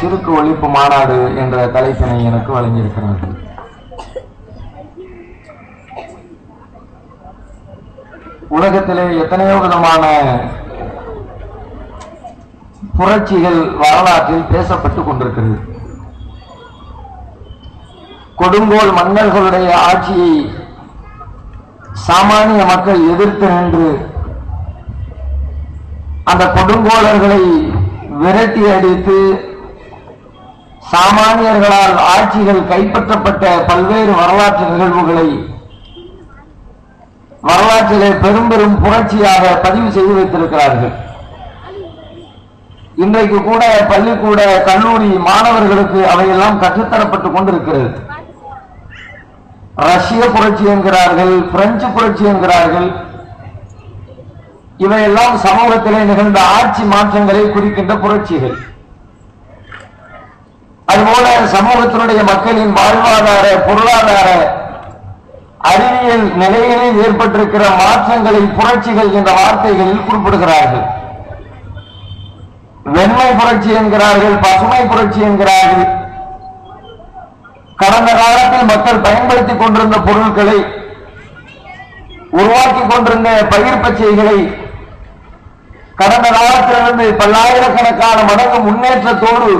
சிறுக்கு ஒழிப்பு மாநாடு என்ற தலைப்பினை எனக்கு வழங்கியிருக்கிறார்கள். உலகத்திலே எத்தனையோ விதமான புரட்சிகள் வரலாற்றில் பேசப்பட்டுக் கொண்டிருக்கிறது. கொடுங்கோல் மன்னர்களுடைய ஆட்சியை சாமானிய மக்கள் எதிர்த்து நின்று அந்த கொடுங்கோலர்களை விரட்டி அடித்து சாமானியர்களால் ஆட்சிகள் கைப்பற்றப்பட்ட பல்வேறு வரலாற்று நிகழ்வுகளை வரலாற்றிலே பெரும் பெரும் புரட்சியாக பதிவு செய்து வைத்திருக்கிறார்கள். இன்றைக்கு கூட பள்ளிக்கூட கல்லூரி மாணவர்களுக்கு அவையெல்லாம் கற்றுத்தரப்பட்டுக் கொண்டிருக்கிறது. ரஷ்ய புரட்சி என்கிறார்கள், பிரெஞ்சு புரட்சி என்கிறார்கள். இவையெல்லாம் சமூகத்திலே நிகழ்ந்த ஆட்சி மாற்றங்களை குறிக்கின்ற புரட்சிகள். அதுபோல சமூகத்தினுடைய மக்களின் வாழ்வாதார பொருளாதார அறிவியல் நிலைகளில் ஏற்பட்டிருக்கிற மாற்றங்களை புரட்சிகள் என்ற வார்த்தைகளில் குறிப்பிடுகிறார்கள். வெண்மை புரட்சி என்கிறார்கள், பசுமை புரட்சி என்கிறார்கள். கடந்த காலத்தில் மக்கள் பயன்படுத்திக் கொண்டிருந்த பொருட்களை, உருவாக்கி கொண்டிருந்த பயிர் பச்சைகளை கடந்த காலத்திலிருந்து பல்லாயிரக்கணக்கான மடங்கு முன்னேற்றத்தோடு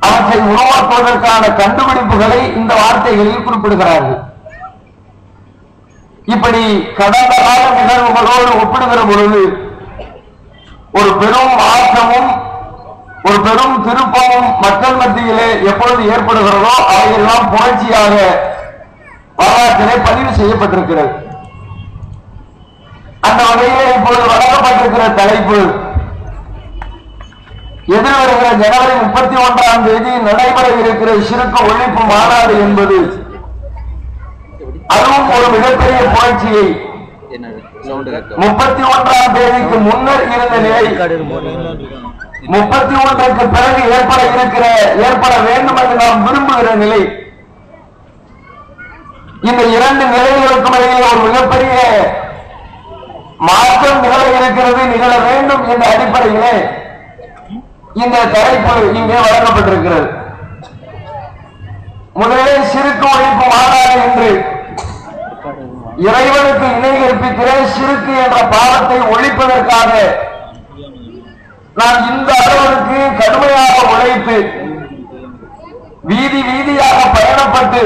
அவற்றை உருவாக்குவதற்கான கண்டுபிடிப்புகளை இந்த வார்த்தைகளில் குறிப்பிடுகிறார்கள். இப்படி கடந்த கால நிகழ்வுகளோடு ஒப்பிடுகிற பொழுது ஒரு பெரும் மாற்றமும் ஒரு பெரும் திருப்பமும் மக்கள் மத்தியிலே எப்பொழுது ஏற்படுகிறதோ அவையெல்லாம் புரட்சியாக வரலாற்றிலே பதிவு செய்யப்பட்டிருக்கிறது. அந்த வகையிலே இப்பொழுது வழங்கப்பட்டிருக்கிற தலைப்பு, எதிர்வருகிற ஜனவரி 31ஆம் தேதி நடைபெற இருக்கிற சிறுக்கு ஒழிப்பு மாநாடு என்பது அதுவும் ஒரு மிகப்பெரிய புரட்சியை 31ஆம் தேதிக்கு முன்னர் இருந்த நிலை 31க்கு பிறகு ஏற்பட வேண்டும் என்று நாம் விரும்புகிற நிலை, இந்த இரண்டு நிலைகளுக்கும் இடையே ஒரு மிகப்பெரிய மாற்றம் நிகழ வேண்டும் என்ற அடிப்படையிலே இந்த தலைப்பு இங்கே வழங்கப்பட்டிருக்கிறது. முதலில் சிறுக்கு ஒழிப்பு மாநாடு என்று இறைவனுக்கு இணை கற்பிக்கிற சிறுக்கு என்ற பாவத்தை ஒழிப்பதற்காக நாம் இந்த அளவிற்கு கடுமையாக உழைத்து வீதி வீதியாக பயணப்பட்டு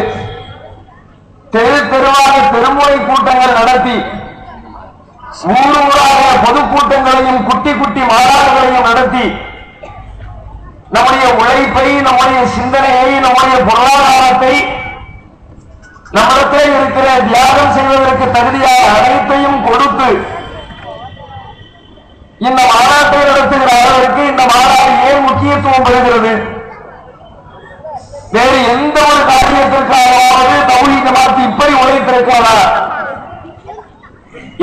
தெரு தெருவாக தெருமுறை கூட்டங்கள் நடத்தி ஊர் ஊராக பொதுக்கூட்டங்களையும் குட்டி குட்டி மாநாடுகளையும் நடத்தி நம்முடைய உழைப்பை, நம்முடைய சிந்தனையை, நம்முடைய பொருளாதாரத்தை, நம்மிடத்தில் இருக்கிற தியாகம் செய்வதற்கு தகுதியாக அனைத்தையும் கொடுத்து இந்த மாநாட்டை நடத்துகிற அளவிற்கு இந்த மாநாடு ஏன் முக்கியத்துவம் பெறுகிறது? வேறு எந்த ஒரு காரியத்திற்காகவாவது தௌஹீத் ஜமாத் இப்படி உழைத்திருக்கிறதா?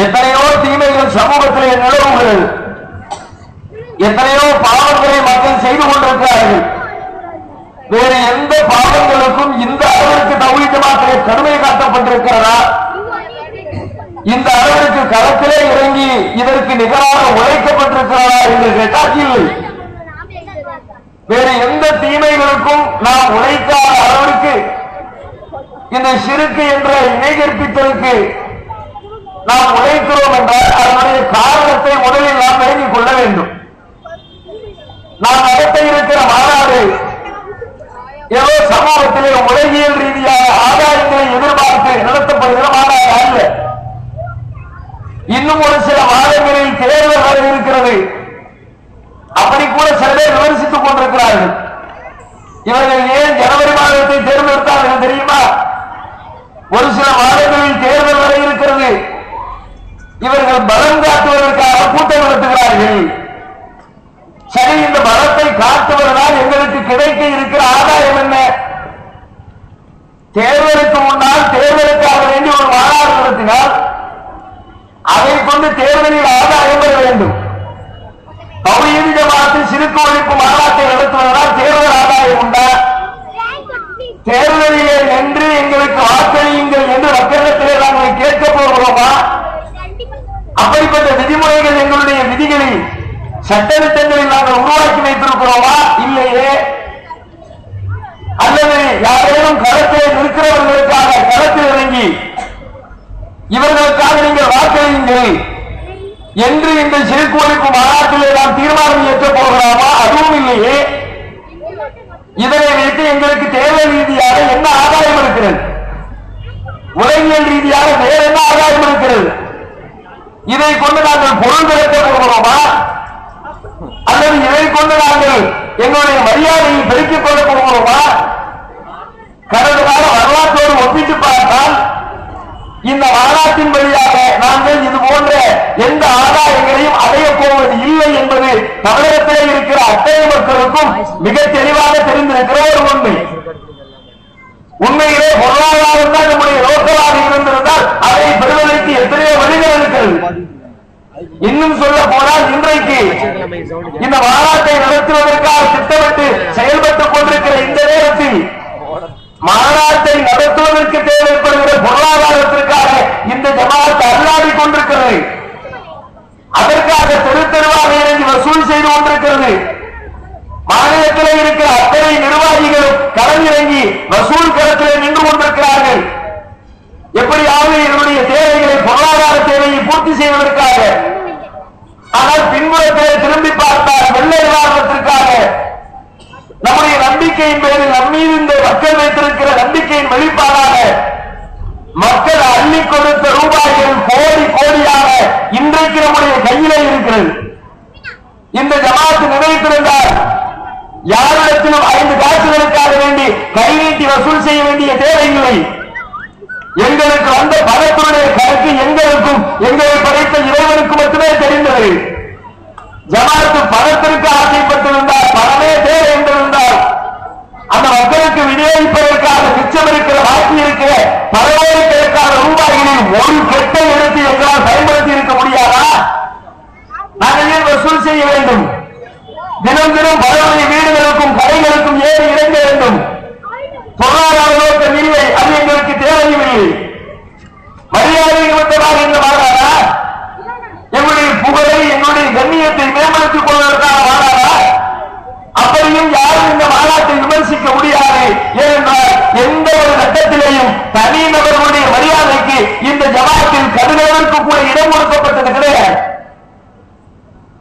எத்தனையோ தீமைகள் சமூகத்திலே நிலவுகிறது, எத்தனையோ பாவங்களை மக்கள் செய்து கொண்டிருக்கிறார்கள். வேறு எந்த பாவங்களுக்கும் இந்த அளவிற்கு தௌஹீத் ஜமாத்திலே கடுமை காட்டப்பட்டிருக்கிறதா? இந்த அளவிற்கு களத்திலே இறங்கி இதற்கு நிகராக உழைக்கப்பட்டிருக்கிறதா என்று கேட்டால் இல்லை. வேறு எந்த தீமைகளுக்கும் நாம் உழைக்காத அளவிற்கு இந்த சிறுக்கு என்ற இணை கற்பித்தலுக்கு நாம் உழைக்கிறோம் என்றால் அதனுடைய காரணத்தை முதலில் நாம் விளங்கிக் கொள்ள வேண்டும். நாம் நடத்த இருக்கிற மாநாடு ஏதோ சமூகத்திலே உலகியல் ரீதியாக ஆதாயங்களை எதிர்பார்த்து நடத்தப்படுகிற மாநாடு அல்ல. இன்னும் ஒரு சில மாதங்களில் தேர்தல் வர இருக்கிறது. அப்படி கூட சில பேர் விமர்சித்துக் கொண்டிருக்கிறார்கள். இவர்கள் ஏன் ஜனவரி மாதத்தை தேர்ந்தெடுத்தார்கள் தெரியுமா? ஒரு சில மாதங்களில் தேர்தல் வர இருக்கிறது. இவர்கள் பலம் காட்டுவதற்காக கூட்டம் நடத்துகிறார்கள். சரி, இந்த பலத்தை காட்டுவதனால் எங்களுக்கு கிடைக்க இருக்கிற ஆதாயம் என்ன? தேர்தலுக்கு முன்னால் தேர்தலுக்காக வேண்டி ஒரு மாநாடு நடத்தினால் அதை கொண்டு தேர்தலில் ஆதாயம் பெற வேண்டும். தௌஹீத் ஜமாத் சிறுக்கு ஒழிப்பு மாநாட்டை நடத்துவதனால் தேர்தல் ஆதாயம் உண்டா? தேர்தலிலே நின்று எங்களுக்கு வாக்களியுங்கள் என்று மக்களிடத்திலே நாங்கள் கேட்க போகிறோமா? அப்படிப்பட்ட விதிமுறைகள் எங்களுடைய விதிகளில் சட்டத்திட்டங்களில் நாங்கள் உருவாக்கி வைத்திருக்கிறோமா? இல்லை. அல்லது யாரேனும் களத்தில் இருக்கிறவர்களுக்காக களத்தில் இறங்கி இவர்களுக்காக நீங்கள் வாக்களியுங்கள் என்று இந்த சிறுக்கு ஒழிப்பு மாநாட்டிலே நாம் தீர்மானம் ஏற்ற போகிறாமா? அதுவும் இல்லையே. இதனை வைத்து எங்களுக்கு தேவை ரீதியாக என்ன ஆதாயம் இருக்கிறது? உலகியல் ரீதியாக வேற என்ன ஆதாயம் இருக்கிறது? இதை கொண்டு நாங்கள் பொருள் திரட்ட போகிறோமா? அல்லது இதை கொண்டு நாங்கள் எங்களுடைய மரியாதையை பெருக்கிக் கொள்ள போகிறோமா? கடந்த கால வரலாற்றோடு ஒப்பிட்டு பார்த்தால் இந்த மாநாட்டின் வழியாக நாங்கள் இது போன்ற எந்த ஆதாயங்களையும் அடைய போவது இல்லை என்பது தமிழகத்திலே இருக்கிற அத்தனை மக்களுக்கும் மிக தெளிவாக தெரிந்திருக்கிற ஒரு உண்மை. உண்மையிலே பொருளாதாரம் தான் நம்முடைய நோக்கமாக இருந்திருந்தால் அதை பெறுவதற்கு எத்தனையோ வழிகள் இருக்கிறது. இன்னும் சொல்ல போனால் இன்றைக்கு இந்த மாநாட்டை நடத்துவதற்காக திட்டமிட்டு செயல்பட்டுக் கொண்டிருக்கிற இந்த நேரத்தில் மாநாட்டை நடத்துவதற்கு தேவைப்படுகிற பொருளாதாரத்திற்காக இந்த ஜமாத் அல்லாடி கொண்டிருக்கிறது. அதற்காக தெரு தெருவாக இறங்கி வசூல் செய்து கொண்டிருக்கிறது. மாநிலத்தில் இருக்கிற அத்தனை நிர்வாகிகளும் களமிறங்கி வசூல் களத்தில் நின்று கொண்டிருக்கிறார்கள். எப்படியாவது என்னுடைய தேவைகளை பொருளாதார தேவையை பூர்த்தி செய்வதற்காக. ஆனால் பின்புறத்தை திரும்பி பார்த்தால் வெள்ள நிவாரணத்திற்காக நம்முடைய நம்பிக்கையின் பேரில் நம்மீது இந்த மக்கள் வைத்திருக்கிற நம்பிக்கையின் வெளிப்பாடாக மக்கள் அள்ளி கொடுத்த ரூபாய்கள் கோடி கோடியாக இன்றைக்கு நம்முடைய கையிலே இருக்கிறது. இந்த ஜமாத்து நினைத்திருந்தால் யாரிடத்திலும் 5 காசுகளுக்காக வேண்டி கை நீட்டி வசூல் செய்ய வேண்டிய தேவையில்லை. எங்களுக்கு வந்த பணத்துடைய கணக்கு எங்களுக்கும் எங்களை படைத்த இறைவனுக்கு மட்டுமே தெரிந்தது. ஜமாத்து பணத்திற்கு ஆசைப்பட்டிருந்தால், பணமே தேவை என்றிருந்தால், அந்த மக்களுக்கு விநியோகிப்பதற்காக மிச்சம் இருக்கிற பாக்கி இருக்கிற பலவேறுக்கான ரூபாய்களில் ஒரு கெட்டை எடுத்து எங்களால் பயன்படுத்தி இருக்க முடியாதா? நாங்கள் ஏன் வசூல் செய்ய வேண்டும்? தினம் தினம் பலருடைய வீடுகளுக்கும் கடைகளுக்கும் ஏறி இறங்க வேண்டும். பொருளாதார நோக்கம் இல்லை, அது எங்களுக்கு தேவையில்லை. மரியாதை நிமித்தமாக இந்த மாறாதா? எங்களுடைய புகழை எங்களுடைய கண்ணியத்தை மேம்படுத்திக் கொள்வதற்காக மாறாதா? அப்படியும் யாரும் இந்த மாநாட்டை விமர்சிக்க முடியாது. ஏனென்றால் எந்த ஒரு கட்டத்திலேயும் தனிநபர்களுடைய மரியாதைக்கு இந்த ஜமாத்தில் கடுமைக்கு கூட இடம் கொடுக்கப்பட்டது கிடையாது.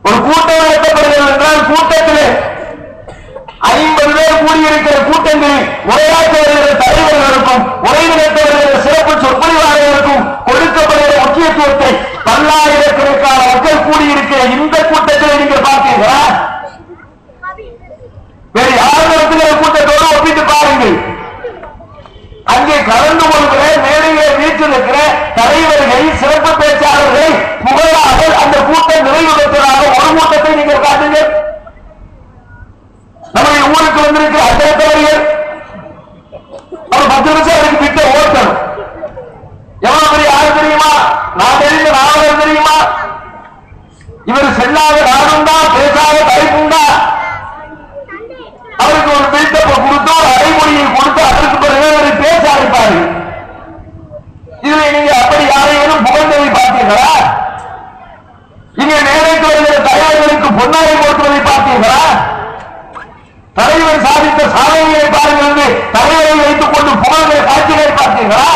ஒரு கூட்டம் நடத்தப்படுகிறது என்றால் கூட்டத்தில் 50 பேர் கூடியிருக்கிற கூட்டங்களில் உரையாற்ற வருகிற தலைவர்களுக்கும் உரை நிகழ்த்த வருகிற சிறப்பு சொற்பொழிவாளர்களுக்கும் கொடுக்கப்படுகிற முக்கியத்துவத்தை பல்லாயிரக்கணக்கான மக்கள் கூடியிருக்கிற இந்த கூட்டத்தில் நீங்கள் பார்த்தீர்களா? வேறு யார் நடத்துகிற கூட்டத்தோடு ஒப்பிட்டு பாருங்கள். அங்கே கலந்து கொள்கிற மேடையை வீற்றிருக்கிற தலைவர்கள், சிறப்பு பேச்சாளர்களை புகழாக அந்த கூட்டம் நிறைவு பெற்றதாக ஒரு கூட்டத்தை நீங்கள் காட்டுங்கள். நம்முடைய ஊருக்கு வந்திருக்கிற அத்தனைத்தவர்கள் ஒரு 10 நிமிஷம் அதுக்கு விட்ட ஓட்டம் எவ்வளவு பெரிய ஆறு தெரியுமா? நான் தெரிந்த நாவலர் தெரியுமா? இவர் செல்லாத நாடுண்டா, பேசாத தலைப்புண்டா? அவருக்கு ஒரு பில்டப்பை கொடுத்து ஒரு அடைமொழியை கொடுத்து அதற்கு பிறகு ஒரு பேச அழைப்பார்கள். இதுல நீங்க அப்படி யாரையும் புகழ்ந்ததை பார்த்தீர்களா? இங்க நேரைக்கு வருகிற தலைவர்களுக்கு பொன்னாடை போட்டுவதை பார்த்தீர்களா? தலைவர் சாதித்த சாதனைகளை பாருங்கள், தலைவரை வைத்துக் கொண்டு புகழ்கிற காட்சிகளை பார்த்தீர்களா?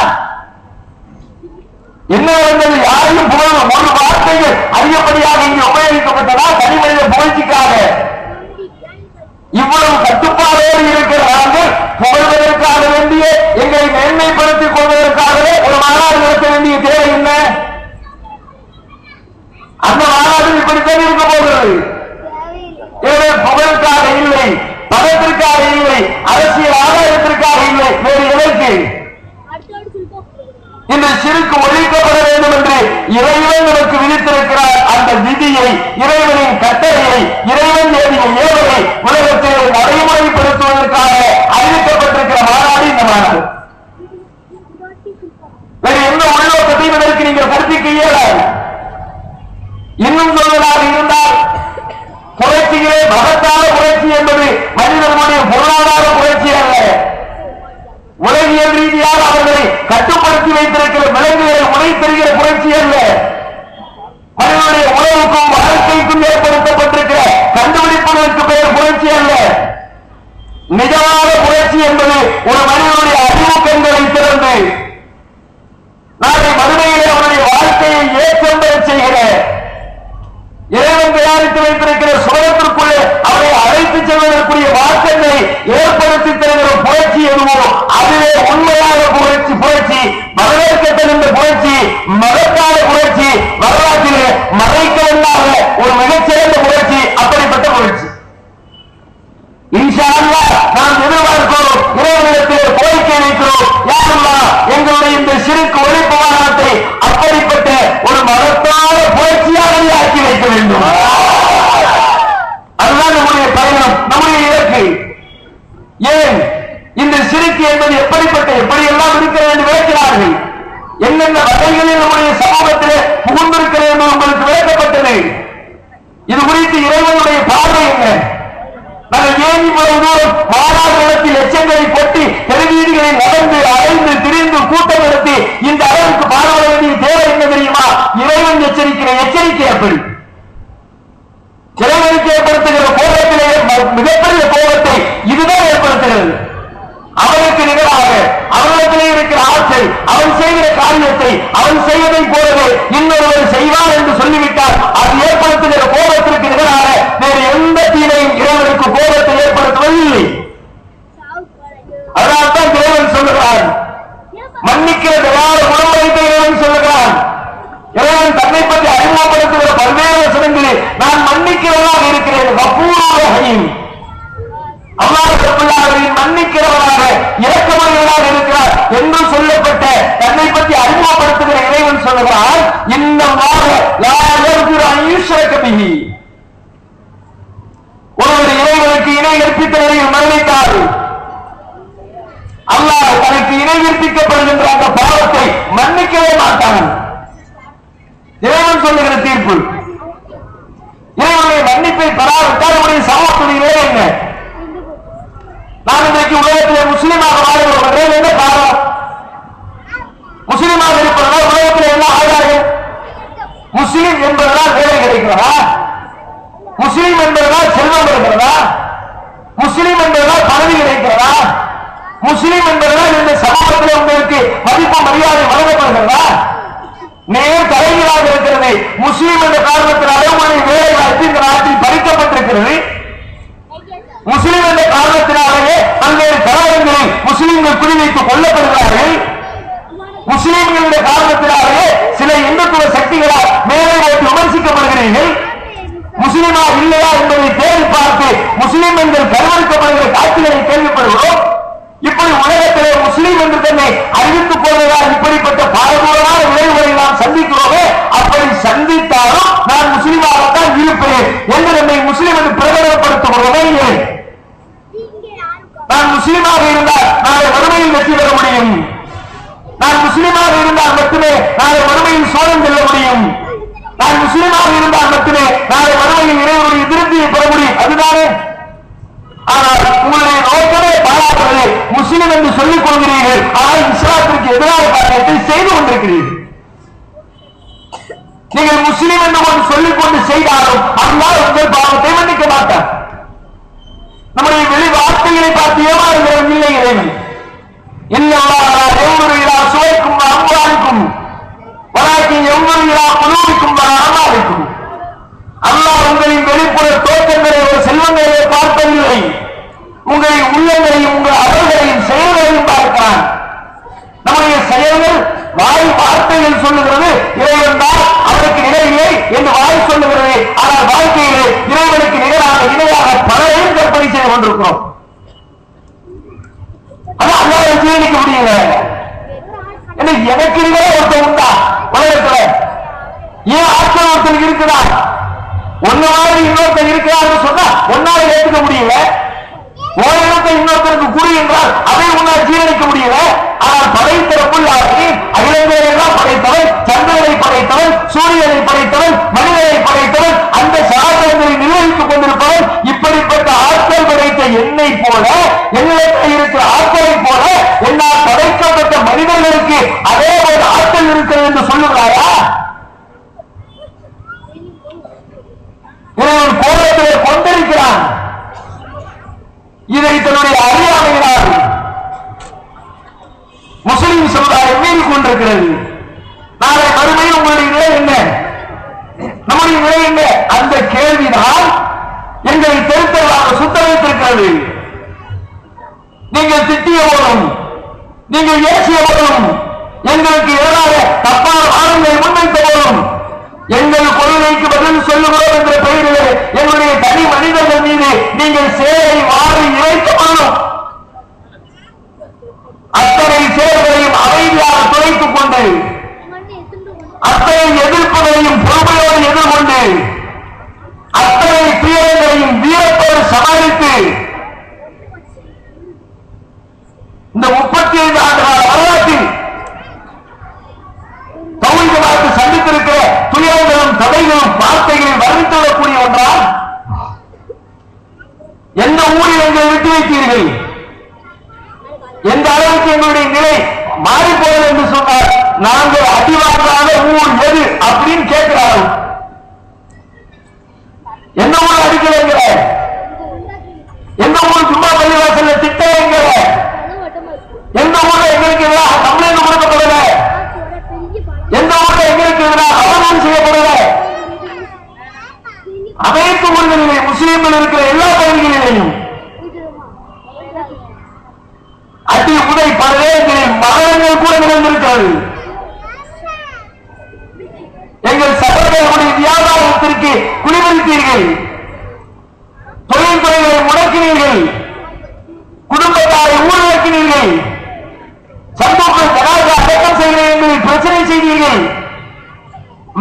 என்ன நடந்தது? யாரையும் புகழ் ஒரு வார்த்தைகள் அதிகப்படியாக இங்கே உபயோகிக்கப்பட்டதா? தனிமனித புகழ்ச்சிக்காக இவ்வளவு கட்டுப்பாடோடு இருக்கிற நாங்கள் புகழ்வதற்காக வேண்டிய எங்களை மேன்மைப்படுத்திக் கொள்வதற்காகவே ஒரு மாநாடு நடத்த வேண்டிய தேவை என்ன? அந்த மாநாடு இப்படித்தான் இருக்க போகிறது. புகழுக்காக இல்லை, பணத்திற்காக இல்லை, அரசியல் ஆதாயத்திற்காக இல்லை, வேறு எதற்கு? இந்த சிறுக்கு ஒழிக்கப்பட வேண்டும் என்று இறைவன் நமக்கு விதித்திருக்கிறார். அந்த விதியை, இறைவனின் கட்டளையை, இறைவன் ஏறிய ஏவலை உலகத்தில் நடைமுறைப்படுத்துவதற்காக அறிவிக்கப்பட்டிருக்கிற மாநாடு இந்த மாநாடு. வேறு எந்த உள்நோக்கத்தையும் இதற்கு நீங்கள் கற்பிக்க இயலாது. இன்னும் சொல்வதாக இருந்தால் புரட்சிகளே மகத்தான புரட்சி என்பது மனிதர்களுடைய பொருளாதார புரட்சி அல்ல. உலகியல் ரீதியாக அவர்களை கட்டுப்படுத்தி வைத்திருக்கிற விலங்குகளை உடைத்தெறிகிற புரட்சி அல்ல. மனிதனுடைய உணவுக்கும் வாழ்க்கைக்கும் ஏற்படுத்தப்பட்டிருக்கிற கண்டுபிடிப்புகளுக்கு பெயர் புரட்சி அல்ல. நிஜமான புரட்சி புரட்சி என்பது ஒரு மனிதனுடைய அறிவு கண்களை திறந்து நாளை மறுமையிலே அவருடைய வாழ்க்கையை ஏற்றம் பெற செய்கிற இறைவன் தயாரித்து வைத்திருக்கிற சுவனத்திற்குள்ளே அவரை அழைத்து செல்வதற்குரிய மாற்றங்களை ஏற்படுத்தி தருகிற புரட்சி எதுவோ அதுவே உண்மையான புரட்சி வரவேற்கத்தகுந்த புரட்சி மகத்தான புரட்சி வரலாற்றிலே மறைக்கவல்லாத ஒரு மிகச்சிறந்த புரட்சி அப்படிப்பட்ட புரட்சி இன்ஷா அல்லாஹ் நாம் எதிர்பார்க்கிறோம் இறைவனிடத்திலே கோரிக்கை வைக்கிறோம் யா அல்லாஹ் எங்களுடைய இந்த சிறுக்கு ஒழிப்பு மாநாட்டை அப்படிப்பட்ட ஒரு மகத்தான புரட்சியாக ஆக்கி வைக்க வேண்டும் அதுதான் நம்முடைய பயணம் நம்முடைய இலக்கு ஏன் இந்த சிறுக்கு என்பது எப்படியெல்லாம் இருக்கிறது என்று விளக்கிறார்கள் என்னென்ன வகைகளில் நம்முடைய சமூகத்திலே புகுந்திருக்கிறது என்று உங்களுக்கு விளக்கப்பட்டது இது குறித்து இறைவனுடைய பார்வை என்ன நாங்கள் ஏன் இவ்வளவு தூரம் மாநாடுகளத்தில் எச்சங்களை கொட்டி தெருவீதிகளில் நடந்து அலைந்து திரிந்து கூட்டம் நடத்தி இந்த அளவுக்கு பாராட வேண்டிய தேவை என்ன தெரியுமா இறைவன் எச்சரிக்கிற எச்சரிக்கை அப்படி இறைவனுக்கு ஏற்படுத்துகிற கோபத்திலே மிகப்பெரிய கோபத்தை இதுதான் ஏற்படுத்துகிறது அவனுக்கு நிகராக அவனிடத்திலே இருக்கிற ஆற்றல் அவன் செய்கிற காரியத்தை அவன் செய்வதை போலவே இன்னொருவர் செய்வான் என்று சொல்லிவிட்டால் அது ஏற்படுத்துகிற கோபத்திற்கு நிகராக வேறு எந்த தீமையும் இறைவனுக்கு கோபத்தை ஏற்படுத்துவதில்லை அதனால்தான் இறைவன் சொல்லுகிறான் மன்னிக்கிற தயார குணம் வைத்த இறைவன் சொல்லுகிறான் இறைவன் தன்னை பற்றி அறிமுகப்படுத்துகிற பல்வேறு வசனங்களில் நான் மன்னிக்கிறவனாக இருக்கிறேன் வஃபூருர் அல்லாஹ் ரப்பல் ஆலமீன் மன்னிக்கிறவனாக இரக்கமுள்ளவனாக இருக்கிறார் என்று சொல்லப்பட்ட தன்னை பற்றி அறிமுகப்படுத்துகிற இறைவன் சொல்லுகிறார் இன்னல்லாஹ லா யக்ஃபிரு அன் யுஷ்ரக பிஹி ஒருவர் இறைவனுக்கு இணை கற்பித்த நிலையில் மரணித்தார் அல்லாஹ் தனக்கு இணை கற்பிக்கப்படுகின்ற அந்த பாவத்தை மன்னிக்கவே மாட்டான் இறைவன் சொல்லுகிற தீர்ப்பு இறைவனுடைய மன்னிப்பை பெறாவிட்டால் நம்முடைய சமூகத்துடைய நிலை என்ன நாம் இன்றைக்கு உலகத்தில் முஸ்லீமாக வாழ்கிறோம் என்ன காரணம் முஸ்லீமாக இருப்பதனால் உலகத்தில் என்ன ஆதாயம் முஸ்லீம் என்பதனால் வேலை கிடைக்கிறதா முஸ்லீம் என்பதனால் செல்வம் இருக்கிறதா முஸ்லீம் என்பதனால் பதவி கிடைக்கிறதா முஸ்லீம் என்பதனால் இந்த சமூகத்தில் உங்களுக்கு மதிப்பு மரியாதை வழங்கப்படுகிறதா நேர் தலைவராக இருக்கிறது முஸ்லீம் என்ற காரணத்தினாலே உங்களுடைய வேலை வாய்ப்பு இந்த நாட்டில் பறிக்கப்பட்டிருக்கிறது முஸ்லிம் என்ற காரணத்தினாலேயே பல்வேறு கலவரங்களில் முஸ்லிம்கள் குறிவைத்துக் கொல்லப்படுகிறார்கள் முஸ்லிம்களுடைய காரணத்தினாலேயே சில இந்துத்துவ சக்திகளால் மேலே வைத்து விமர்சிக்கப்படுகிறீர்கள் முஸ்லிமா இல்லையா என்பதை தேடி பார்த்து முஸ்லிம் என்று கருவறுக்கப்படுகிற காட்சிகளை கேள்விப்படுகிறோம் இப்படி உலகத்திலே முஸ்லீம் என்று தன்னை அறிவித்துக் கொள்வதால் இப்படிப்பட்ட பாரதூரமான விளைவுகளை நாம் சந்திக்கிறோமே அப்படி சந்தித்தாலும் நான் முஸ்லீமாகத்தான் இருப்பேன் என்று நம்மை முஸ்லீம் என்று பிரகடனப்படுத்துகிறோமே நான் முஸ்லீமாக இருந்தால் நாளை வறுமையில் வெற்றி பெற முடியும் நான் முஸ்லீமாக இருந்தால் மட்டுமே நாளை வறுமையில் சோழம் செல்ல முடியும் நான் முஸ்லீமாக இருந்தால் மட்டுமே நாளை வறுமையில் இறைவனுடைய திருப்தியை பெற முடியும் அதுதானே ஆனால் உங்களுடைய நோக்கமே பாராட்டுவது முஸ்லிம் என்று சொல்லிக் கொள்கிறீர்கள் ஆனால் இஸ்லாத்திற்கு எதிரான காரியத்தை செய்து கொண்டிருக்கிறீர்கள் நீங்கள் முஸ்லிம் என்று ஒன்று சொல்லிக் கொண்டு செய்தாலும் அல்லாஹ் உங்கள் பாவத்தை மன்னிக்க மாட்டார் நம்முடைய வெளி வார்த்தைகளை பார்த்து ஏமாறுகிறோம் இல்லை இறைவன் இன்னல்லாஹ் யன்துரு இலா சுவைக்கும் அம்வாலிக்கும் வலாக்கின் யன்துரு இலா குலூபிக்கும் வஅமாலிக்கும் அல்லாஹ் உங்களின் வெளிப்புற தோற்றங்களை ஒரு செல்வங்களை பார்ப்பதில்லை உங்களின் உள்ளங்களையும் உங்கள் அவர்களையும் செயல்களையும் பார்க்கிறான் நம்முடைய செயல்கள் வாய் வார்த்தைகள் சொல்லுகிறது இறைவன் தான் அவருக்கு நிகரில்லை என்று வாய் சொல்லுகிறது ஆனால் வாழ்க்கையிலே இறைவனுக்கு நிகராக இணையாக பலரையும் கற்பனை செய்து கொண்டிருக்கிறோம் அதான் அல்லாஹ்வை ஜீரணிக்க முடியல எனக்கு நிகர ஒருத்தர் உண்டா உலகத்துல ஏன் ஆட்கள் ஒருத்தர் இருக்குதா ஒன்னு மாதிரி இன்னொருத்தர் இருக்கிறான்னு சொன்னா ஒன்னால ஏற்றுக்க முடியல ஓரிடத்தை இன்னொருத்தருக்கு கூறி என்றால் அதை உன்னால் ஜீரணிக்க முடியல ஆனால் படைத்தரப்புள்ளாகி அகிலங்களை எல்லாம் படைத்தவன் சந்திரனை படைத்தவன் சூரியனை படைத்தவன் மனிதனை படைத்தவன் அந்த சாதனங்களை நிர்வகித்துக் கொண்டிருப்பவன் இப்படிப்பட்ட ஆட்கள் படைத்த என்னை போல என்னிடத்தில் இருக்கிற ஆட்களை போல என்னால் படைக்கப்பட்ட மனிதர்களுக்கு அதே ஒரு ஆட்கள் இருக்கிறது என்று சொல்லுகிறாரா இறைவன் கோலத்திலே கொண்டிருக்கிறான் இதை தன்னுடைய அறியாமையினால் வரலாறு முஸ்லிம் சமுதாயம் மீறி கொண்டிருக்கிறது. நாளை மறுமையில் உங்களுடைய நிலை என்ன, நம்முடைய நிலை என்ன? அந்த கேள்விதான் எங்களை தெருத்தலாக சுத்த வைத்திருக்கிறது. நீங்கள் திட்டியவரும் நீங்கள் ஏசியவரும் எங்களுக்கு எதிராக தப்பான வாதங்களை முன்வைத்தவரும் எங்கள் கொள்கைக்கு பதில் சொல்லுகிறோம் என்ற பெயரிலே எங்களுடைய தனி மனிதர்கள் மீது நீங்கள் சேரை வாரி இறைக்கணும். அத்தனை செயல்களையும் அமைதியாக துளைத்துக் கொண்டு அத்தனை எதிர்ப்புகளையும் பொறுமையோடு எதிர்கொண்டு அத்தனை துயரங்களையும் வீரத்தோடு சமாளித்து இந்த 35 ஆண்டு கால வரலாற்றில் தௌஹீத் சந்தித்திருக்கிற துயரங்களும் தடைகளும் வார்த்தைகளில் வர்ணித்துவிடக்கூடிய ஒன்றால் எந்த ஊரில் எங்களை விட்டு வைத்தீர்கள், எந்த அளவுக்கு எங்களுடைய நிலை மாறி போகிறது என்று சொன்னார். நாங்கள் அடிவாங்காத ஊர் எது அப்படின்னு கேட்கிறார்கள். எந்த ஊர் அடிக்கிறீங்க, எந்த ஊர் சும்மா பள்ளிவாசல் திட்டங்க, எந்த ஊர்ல எங்களுக்கு எதிராக கம்ப்ளைண்ட் கொடுக்கப்படல, எந்த ஊர்ல எங்களுக்கு எதிராக அவமானம் செய்யப்படல. அனைத்து ஊர்களிலே முஸ்லீம்கள் இருக்கிற எல்லா பகுதிகளிலேயும் அடி உதை பல்வேறு மரணங்கள் கூட நிகழ்ந்திருக்கிறது. எங்கள் சகோதரர்களுடைய வியாபாரத்திற்கு குடிமதித்தீர்கள், தொழில்துறைகளை முடக்கினீர்கள், குடும்பத்தாரை ஊழலாக்கினீர்கள், சமூக ஜனாத அடக்கம் செய்கிறீர்கள், பிரச்சனை செய்தீர்கள்.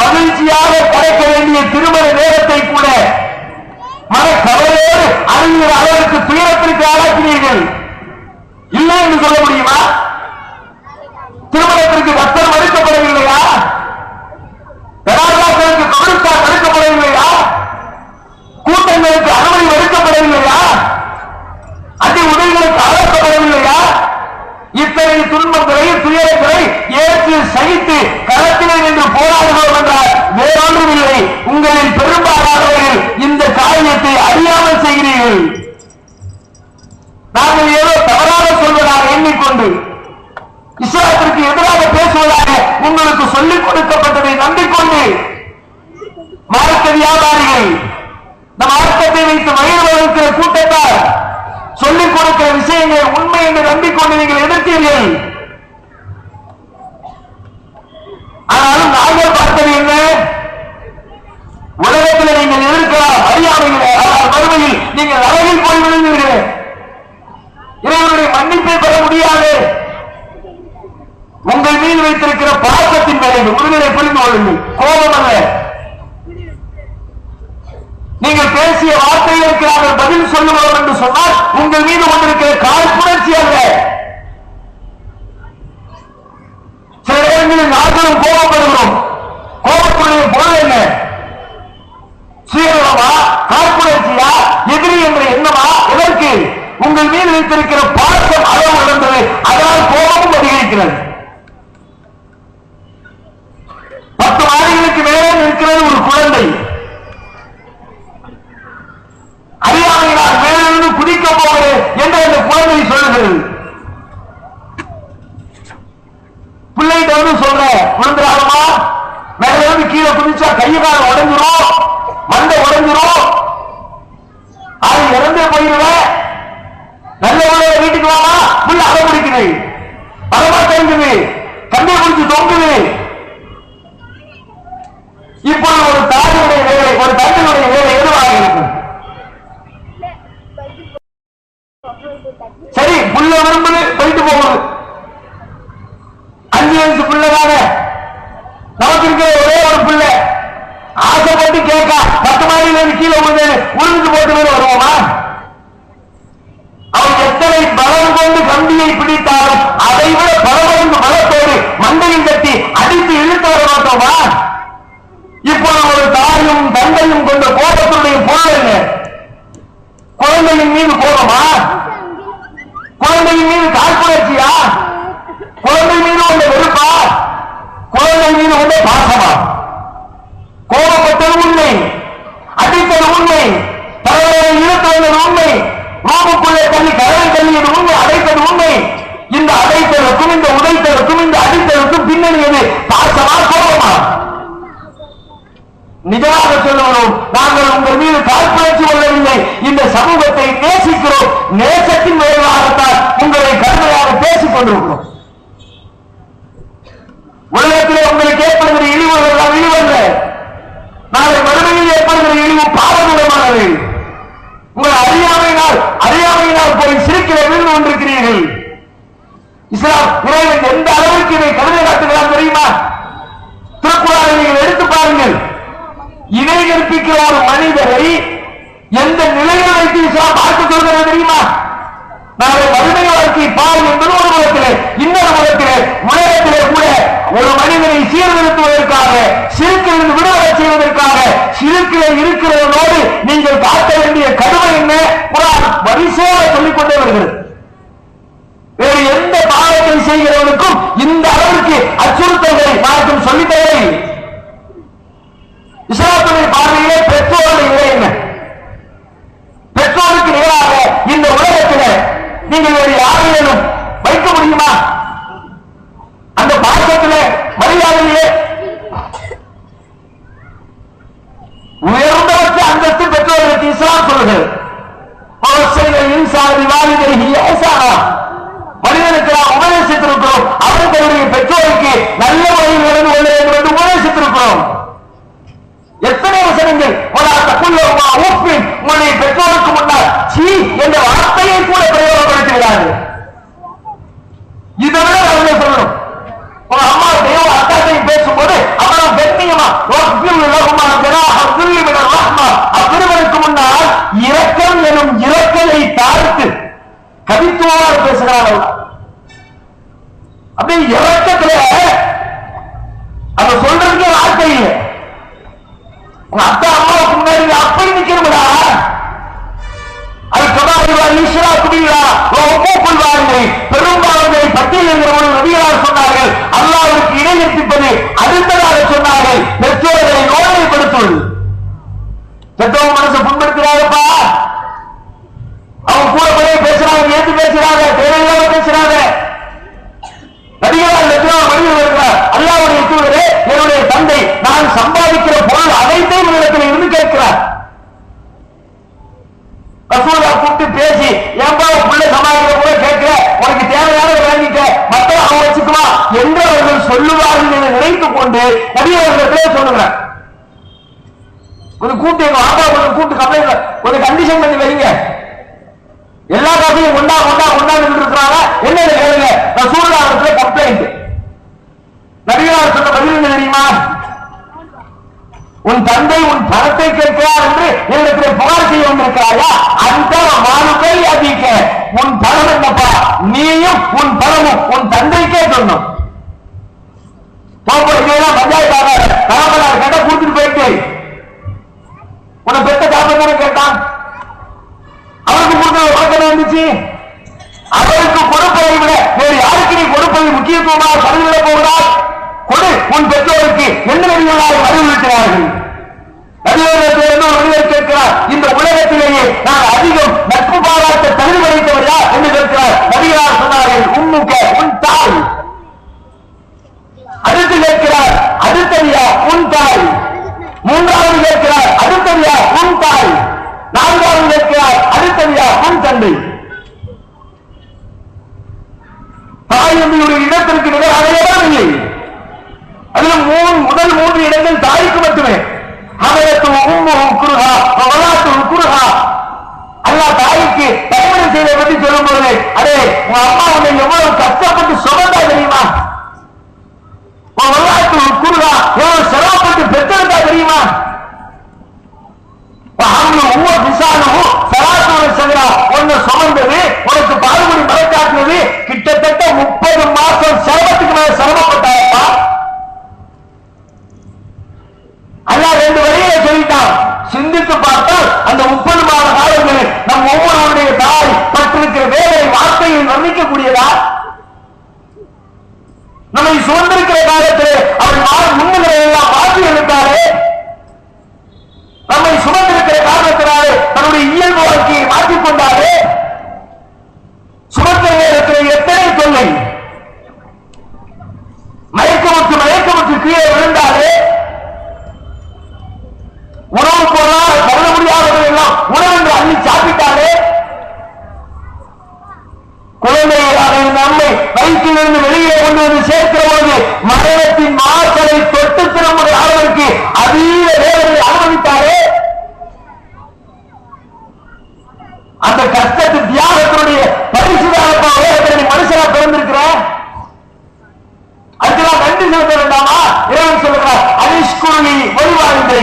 மகிழ்ச்சியாக கடக்க வேண்டிய திருமண நேரத்தை கூட மனக்கவலையோடு அறிகிற அளவுக்கு துயரத்திற்கு ஆளாக்கினீர்கள். இல்லை என்று சொல்ல முடியுமா? திருமணத்திற்கு கத்தர் மறுக்கப்படவில்லையா? ஜனாதாக்களுக்கு கொடுத்தா மறுக்கப்படவில்லையா? கூட்டங்களுக்கு அனுமதி மறுக்கப்படவில்லையா? அதி உதவிகளுக்கு ஆளாக்கப்படவில்லையா? இத்தனை துன்பங்களை துயரங்களை ஏற்று சகித்து களத்திலே நின்று போராடுகிறோம் என்றால் வேறொன்றும் இல்லை. உங்களில் பெரும்பாலானவர்கள் இந்த காரியத்தை அறியாமல் செய்கிறீர்கள். நாங்கள் ஏதோ தவறாக சொல்வதாக எண்ணிக்கொண்டு இஸ்லாத்திற்கு எதிராக பேசுவதாக உங்களுக்கு சொல்லிக் கொடுக்கப்பட்டதை நம்பிக்கொண்டு மார்க்க வியாபாரிகள் நம் மார்க்கத்தை வைத்து வயிறு வளர்க்கிற கூட்டத்தார் சொல்லிக் கொடுக்கிற விஷயங்கள் உண்மை என்று நம்பிக்கொண்டு நீங்கள் எதிர்த்தீர்கள். ஆனாலும் நாங்கள் பார்த்தது என்ன? உலகத்தில் நீங்கள் எதிர்க்கலாம் அறியாமையிலே, ஆனால் மறுமையில் நீங்கள் அழகில் போய் விழுந்தீர்கள். இவர்களுடைய மன்னிப்பை பெற முடியாது. உங்கள் மீது வைத்திருக்கிற பாசத்தின் விளைவு உங்களை புரிந்து கொள்ளுங்கள். கோபம் அல்ல. நீங்கள் பேசிய வார்த்தைகளுக்கு நாங்கள் பதில் சொல்லுவோம் என்று சொன்னால் உங்கள் மீது கொண்டிருக்கிற காழ்ப்புணர்ச்சி அல்ல. சில இடங்களில் நாங்களும் கோபப்படுகிறோம். கோபத்துடைய பொருள் என்ன? சுயநலமா, காழ்ப்புணர்ச்சியா, எதிரி என்ற எண்ணமா? எதற்கு? உங்கள் மீது வைத்திருக்கிற பாசம் அளவு இழந்தது, அதனால் கோபமும் அதிகரிக்கிறது. 10 மாதங்களுக்கு மேலே இருக்கிறது ஒரு குழந்தை. அறியாமையினால் மேலிருந்து குதிக்க போகிறது என்று அந்த குழந்தை சொல்லுகிறது. பிள்ளைகிட்ட வந்து சொல்ற, விழுந்துடாதமா, மேல இருந்து கீழே குதிச்சா கையை உடைஞ்சிரும், மண்டை உடைஞ்சிரும், அது இறந்தே போயிருவேன், நல்ல உள்ள வீட்டுக்கு வாமா. புள்ள அலை பிடிக்குது, பலமா தெரிஞ்சுது, கண்ணை பிடிச்சு தொங்குது. இப்போது ஒரு தாயுடைய வேலை, ஒரு தந்தையுடைய வேலை எதுவாக இருக்கும்? சரி, புள்ள விரும்புது, போயிட்டு போகுது. 5 வயசு பிள்ளைதான, நமக்கு இருக்கிற ஒரே ஒரு பிள்ளை, ஆசைப்பட்டு கேட்கா 10 மாடியிலிருந்து கீழே உழுந்து போட்டு வருவோமா? அவன் எத்தனை பலம் கொண்டு கம்பியை பிடித்தாலும் அதை விட பலமடங்கு பலத்தோடு மண்டையும் கட்டி அடித்து இழுத்து வர மாட்டோமா? இப்போது ஒரு தாயும் தந்தையும் கொண்ட கோபத்துடைய பொருள் என்ன? குழந்தையின் மீது கோபமா? குழந்தையின் மீது காழ்ப்புணர்ச்சியா? குழந்தை மீது கொண்ட வெறுப்பா? குழந்தை மீது கொண்ட பாசமா? கோபப்பட்டது உண்மை, அடித்தது உண்மை, தலைவரை இழுத்து வந்தது உண்மை, ரூமுக்குள்ளே தள்ளி கதவை தள்ளி உதவியது உண்மை, அடைத்தது உண்மை. இந்த அடைத்தலுக்கும் இந்த உதைத்தலுக்கும் இந்த அடித்தலுக்கும் பின்னணியது பாசமா கோபமா? நிஜமாக சொல்லுகிறோம், நாங்கள் உங்கள் மீது காழ்ப்புணர்ச்சி கொள்ளவில்லை. இந்த சமூகத்தை நேசிக்கிறோம். நேசத்தின் விளைவாகத்தான் உங்களை கடுமையாக பேசிக் கொண்டிருக்கிறோம். உலகத்திலே உங்களுக்கு ஏற்படுகிற இழிவுகள் எல்லாம் இழிவல்ல. நாளை மறுமையில் ஏற்படுகிற இழிவு பாவகரமானது. உங்கள் அறியாமையினால் போய் சிரிக்கிற விழுந்து கொண்டிருக்கிறீர்கள். இஸ்லாம் இறைவன் எந்த அளவிற்கு இதை கருதை காட்டுகிறான் தெரியுமா? திருக்குறானை நீங்கள் எடுத்து பாருங்கள். இணை கற்பிக்கிற ஒரு மனிதரை எந்த நிலையில் வைத்து இஸ்லாம் பார்த்துக் கொள்கிறது தெரியுமா? நாளை மறுமை வாழ்க்கை பால் என்பது ஒரு முகத்திலே, இன்னொரு முகத்திலே உலகத்திலே கூட ஒரு மனிதனை சீர்திருத்துவதற்காக, சிறுக்கிலிருந்து விடுதலை செய்வதற்காக, சிறுக்கிலே இருக்கிறதோடு நீங்கள் காட்ட வேண்டிய கடுமை என்ன? குர்ஆன் வரிசையாக சொல்லிக் கொண்டே வருகிறது. வேறு எந்த பாவத்தை செய்கிறவனுக்கும் இந்த அளவிற்கு அச்சுறுத்தல்களை மார்க்கம் சொல்லித் தரவில்லை. இஸ்லாத்துடைய பார்வையிலே பெற்றோருடைய நிலை என்ன? பெற்றோருக்கு நிகராக இந்த உலகத்தில் நீங்கள் வேறு யாரையும் வைக்க முடியுமா? அந்த பாசத்திலே மரியாதையிலே உயர்ந்தவற்ற அந்தஸ்து பெற்றோர்களுக்கு இஸ்லாம் சொல்லுகிறது. மனிதனுக்கு நாம் உபதேசித்திருக்கிறோம். அவர் தன்னுடைய பெற்றோருக்கு நல்ல முறையில் நடந்து கொள்ள வேண்டும் என்று உபதேசித்திருக்கிறோம். எத்தனை வசனங்கள் உங்களுடைய பெற்றோருக்கு முன்னால் சீ என்ற வார்த்தையை கூட பிரயோகப்படுத்துகிறார்கள். இதை விட அவர்கள் சொல்லணும். உங்க அம்மாவையும் அத்தாத்தையும் பேசும்போது அப்புறம் பெண்ணியமா அப்பிரிவனுக்கு முன்னால் இரக்கம் எனும் இரக்கலை தாழ்த்து கவித்துவமாக பேசுகிறார்கள். அப்படி இரக்கத்துல அதை சொல்றதுக்கே வார்த்தை இல்லை. உங்க அத்தா அம்மாவுக்கு முன்னாடி அப்படி நிக்கணும்டா. அது பெரும்பான்மை பட்டியல் நபிகளார் சொன்னார்கள். அல்லாஹ்வுக்கு இணை கற்பிப்பது அடுத்ததாக சொன்னார்கள் பெற்றோர்களை நோய்படுத்துவது. பெற்றோர் மனசை புண்படுத்துறாங்கப்பா. அவங்க கூட போய் பேசுறாங்க, ஏத்து பேசுறாங்க, தேவையில்லாம பேசுறாங்க. நபிகளார் லட்சணம் மனிதர் இருக்கிறார். அல்லாஹ்வுடைய தூதரே, என்னுடைய தந்தை நான் சம்பாதிக்கிற பொருள் அனைத்தையும் இடத்தில் இருந்து கேட்கிறார். ரசூலா கூப்பிட்டு பேசி ஏன்பா பிள்ளை சமாளிக்கிற கூட கேட்கிற, உனக்கு தேவையானதை வாங்கிக்க, மற்ற அவன் வச்சுக்குவா என்று அவர்கள் சொல்லுவார்கள் என நினைத்துக் கொண்டு நபியவர்களிடத்திலே சொல்லுகிறார். கொஞ்சம் கூப்பிட்டு எங்க வாப்பா கொஞ்சம் கூப்பிட்டு கம்ப்ளைண்ட் கொஞ்சம் கண்டிஷன் பண்ணி வைங்க. எல்லா காசையும் கொண்டா இருக்கிறாங்க. என்ன கேளுங்க, ரசூலா இடத்துல கம்ப்ளைண்ட். நபிகளார் சொன்ன பதில் என்ன தெரியுமா? உன் தந்தை உன் பணத்தை கேட்கிறார் என்று என்னிடத்தில் புகார் செய்ய வந்திருக்கிறாயா? அந்த மானுக்கை அதிக உன் பணம் என்னப்பா, நீயும் உன் பணமும் உன் தந்தைக்கே சொன்னோம். பஞ்சாயத்தாக காப்பனார் கேட்ட கூட்டிட்டு போயிட்டு உன்னை பெத்த காப்பனார கேட்டான். அவருக்கு கொடுத்த வழக்கம் இருந்துச்சு. அவருக்கு கொடுப்பதை விட வேறு யாருக்கு நீ கொடுப்பதை முக்கியத்துவமாக கருதிவிட போகிறார்? கொடு உன் பெற்றோருக்கு என்ன நடிகர்களாக அறிவுறுத்தினார்கள். நடிகர்கள் கேட்கிறார், இந்த உலகத்திலேயே நான் அதிகம் நட்பு பாராட்ட தகுதி படைத்தவர் யார் என்று கேட்கிறார். நடிகரார் சொன்னார்கள், உன்னுக்க உன் தாய். அடுத்து கேட்கிறார், அடுத்தறியா உன் தாய். மூன்றாவது கேட்கிறார், அடுத்தறியா உன் தாய். நான்காவது கேட்கிறார், அடுத்தறியா உன் தந்தை. தாய் என்னுடைய இடத்திற்கு நிகராக இடம் இல்லை. அதில் முதல் 3 இடங்கள் தாய்க்கு மட்டுமே. அல்லாஹ் தாய்க்கு தனிமணி செய்வதை பற்றி சொல்லும் போது, அதே உங்க அம்மா உன்னை எவ்வளவு கஷ்டப்பட்டு சுமந்தா தெரியுமா? எவ்வளவு சிரமப்பட்டு பெற்றெடுத்தா தெரியுமா? ஒன்னு சுமந்தது, உனக்கு பால்குடி மறைக்காட்டினது, கிட்டத்தட்ட 30 மாசம் சிரமத்துக்கு மேல சிரமப்பட்டாயப்பா. அல்லாஹ் 2 வழியை சொல்லிட்டான். சிந்தித்து பார்த்தால் அந்த 30 மாத காலங்களில் நம் ஒவ்வொருவருடைய தாய் பட்டிருக்கிற வேலை வார்த்தையை வர்ணிக்கக்கூடியதா? நம்மை சுதந்திரிக்கிற காலத்தில் அவர் முன்னுகளை எல்லாம் மாற்றி எடுத்தாரே. நம்மை சுமந்திருக்கிற காரணத்தினாலே தன்னுடைய இயல்பு வாழ்க்கையை மாற்றிக்கொண்டாரே. கர்ப்பத்திலிருந்து வெளியே கொண்டு வந்து சேர்க்கிற போது மரணத்தின் மாசலை தொட்டு திரும்புகிற அளவிற்கு அதீத வேதனை அனுபவித்தாரே. அந்த கஷ்டத்து தியாகத்தினுடைய பரிசுதான உலகத்தில் மனுஷனா பிறந்திருக்கிற அதுக்கெல்லாம் நன்றி செலுத்த வேண்டாமா? இறைவன் சொல்லுகிறார், அனிஷ்குருளி வழிவாழ்ந்தை,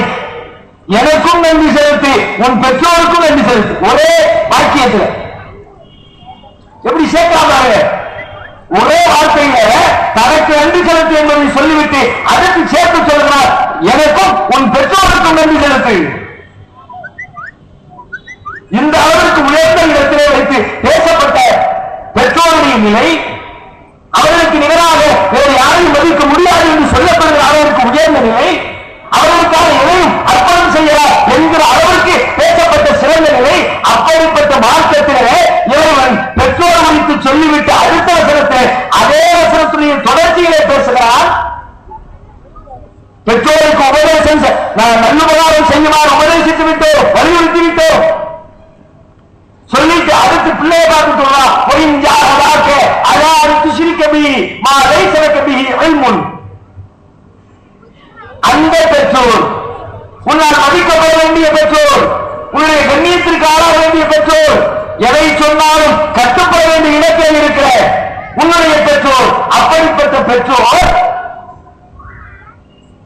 எனக்கும் நன்றி செலுத்தி உன் பெற்றோருக்கும் நன்றி செலுத்து. ஒரே வாக்கியத்தில் எப்படி சேர்க்காம ஒரே வார்த்தையில தனக்கு நன்றி செலுத்து என்பதை சொல்லிவிட்டு அதற்கு சேர்த்து சொல்கிறார், எனக்கும் உன் பெற்றோருக்கும் நன்றி செலுத்து. இந்த அளவிற்கு உயர்ந்த இடத்திலே வைத்து பேசப்பட்ட பெற்றோருடைய நிலை அவர்களுக்கு நிகராக வேறு யாரையும் மதிக்க முடியாது என்று சொல்லப்படுகிற அளவிற்கு உயர்ந்த நிலை, அவர்களுக்கான எதையும் அர்ப்பணம் செய்யலாம் என்கிற அளவிற்கு பேசப்பட்ட சிறந்த நிலை. அப்படிப்பட்ட மார்க்கத்திலே இறைவன் பெற்றோர் குறித்து சொல்லிவிட்டு அடுத்த வசனத்தில் அதே வசனத்துடைய தொடர்ச்சியிலே பேசுகிறார். பெற்றோருக்கு உபதேசம் நல்லுபகாரம் செய்யுமாறு உபதேசித்து விட்டோம், வலியுறுத்தி விட்டோம் சொல்லிட்டு அடுத்து பிள்ளையை பார்த்து சொல்றான், அந்த பெற்றோர், உன்னால் மதிக்கப்பட வேண்டிய பெற்றோர், உன்னுடைய கண்ணியத்திற்கு ஆளாக வேண்டிய பெற்றோர், எதை சொன்னாலும் கட்டுப்பட வேண்டிய இடத்தில் இருக்கிற உன்னுடைய பெற்றோர், அப்படிப்பட்ட பெற்றோர்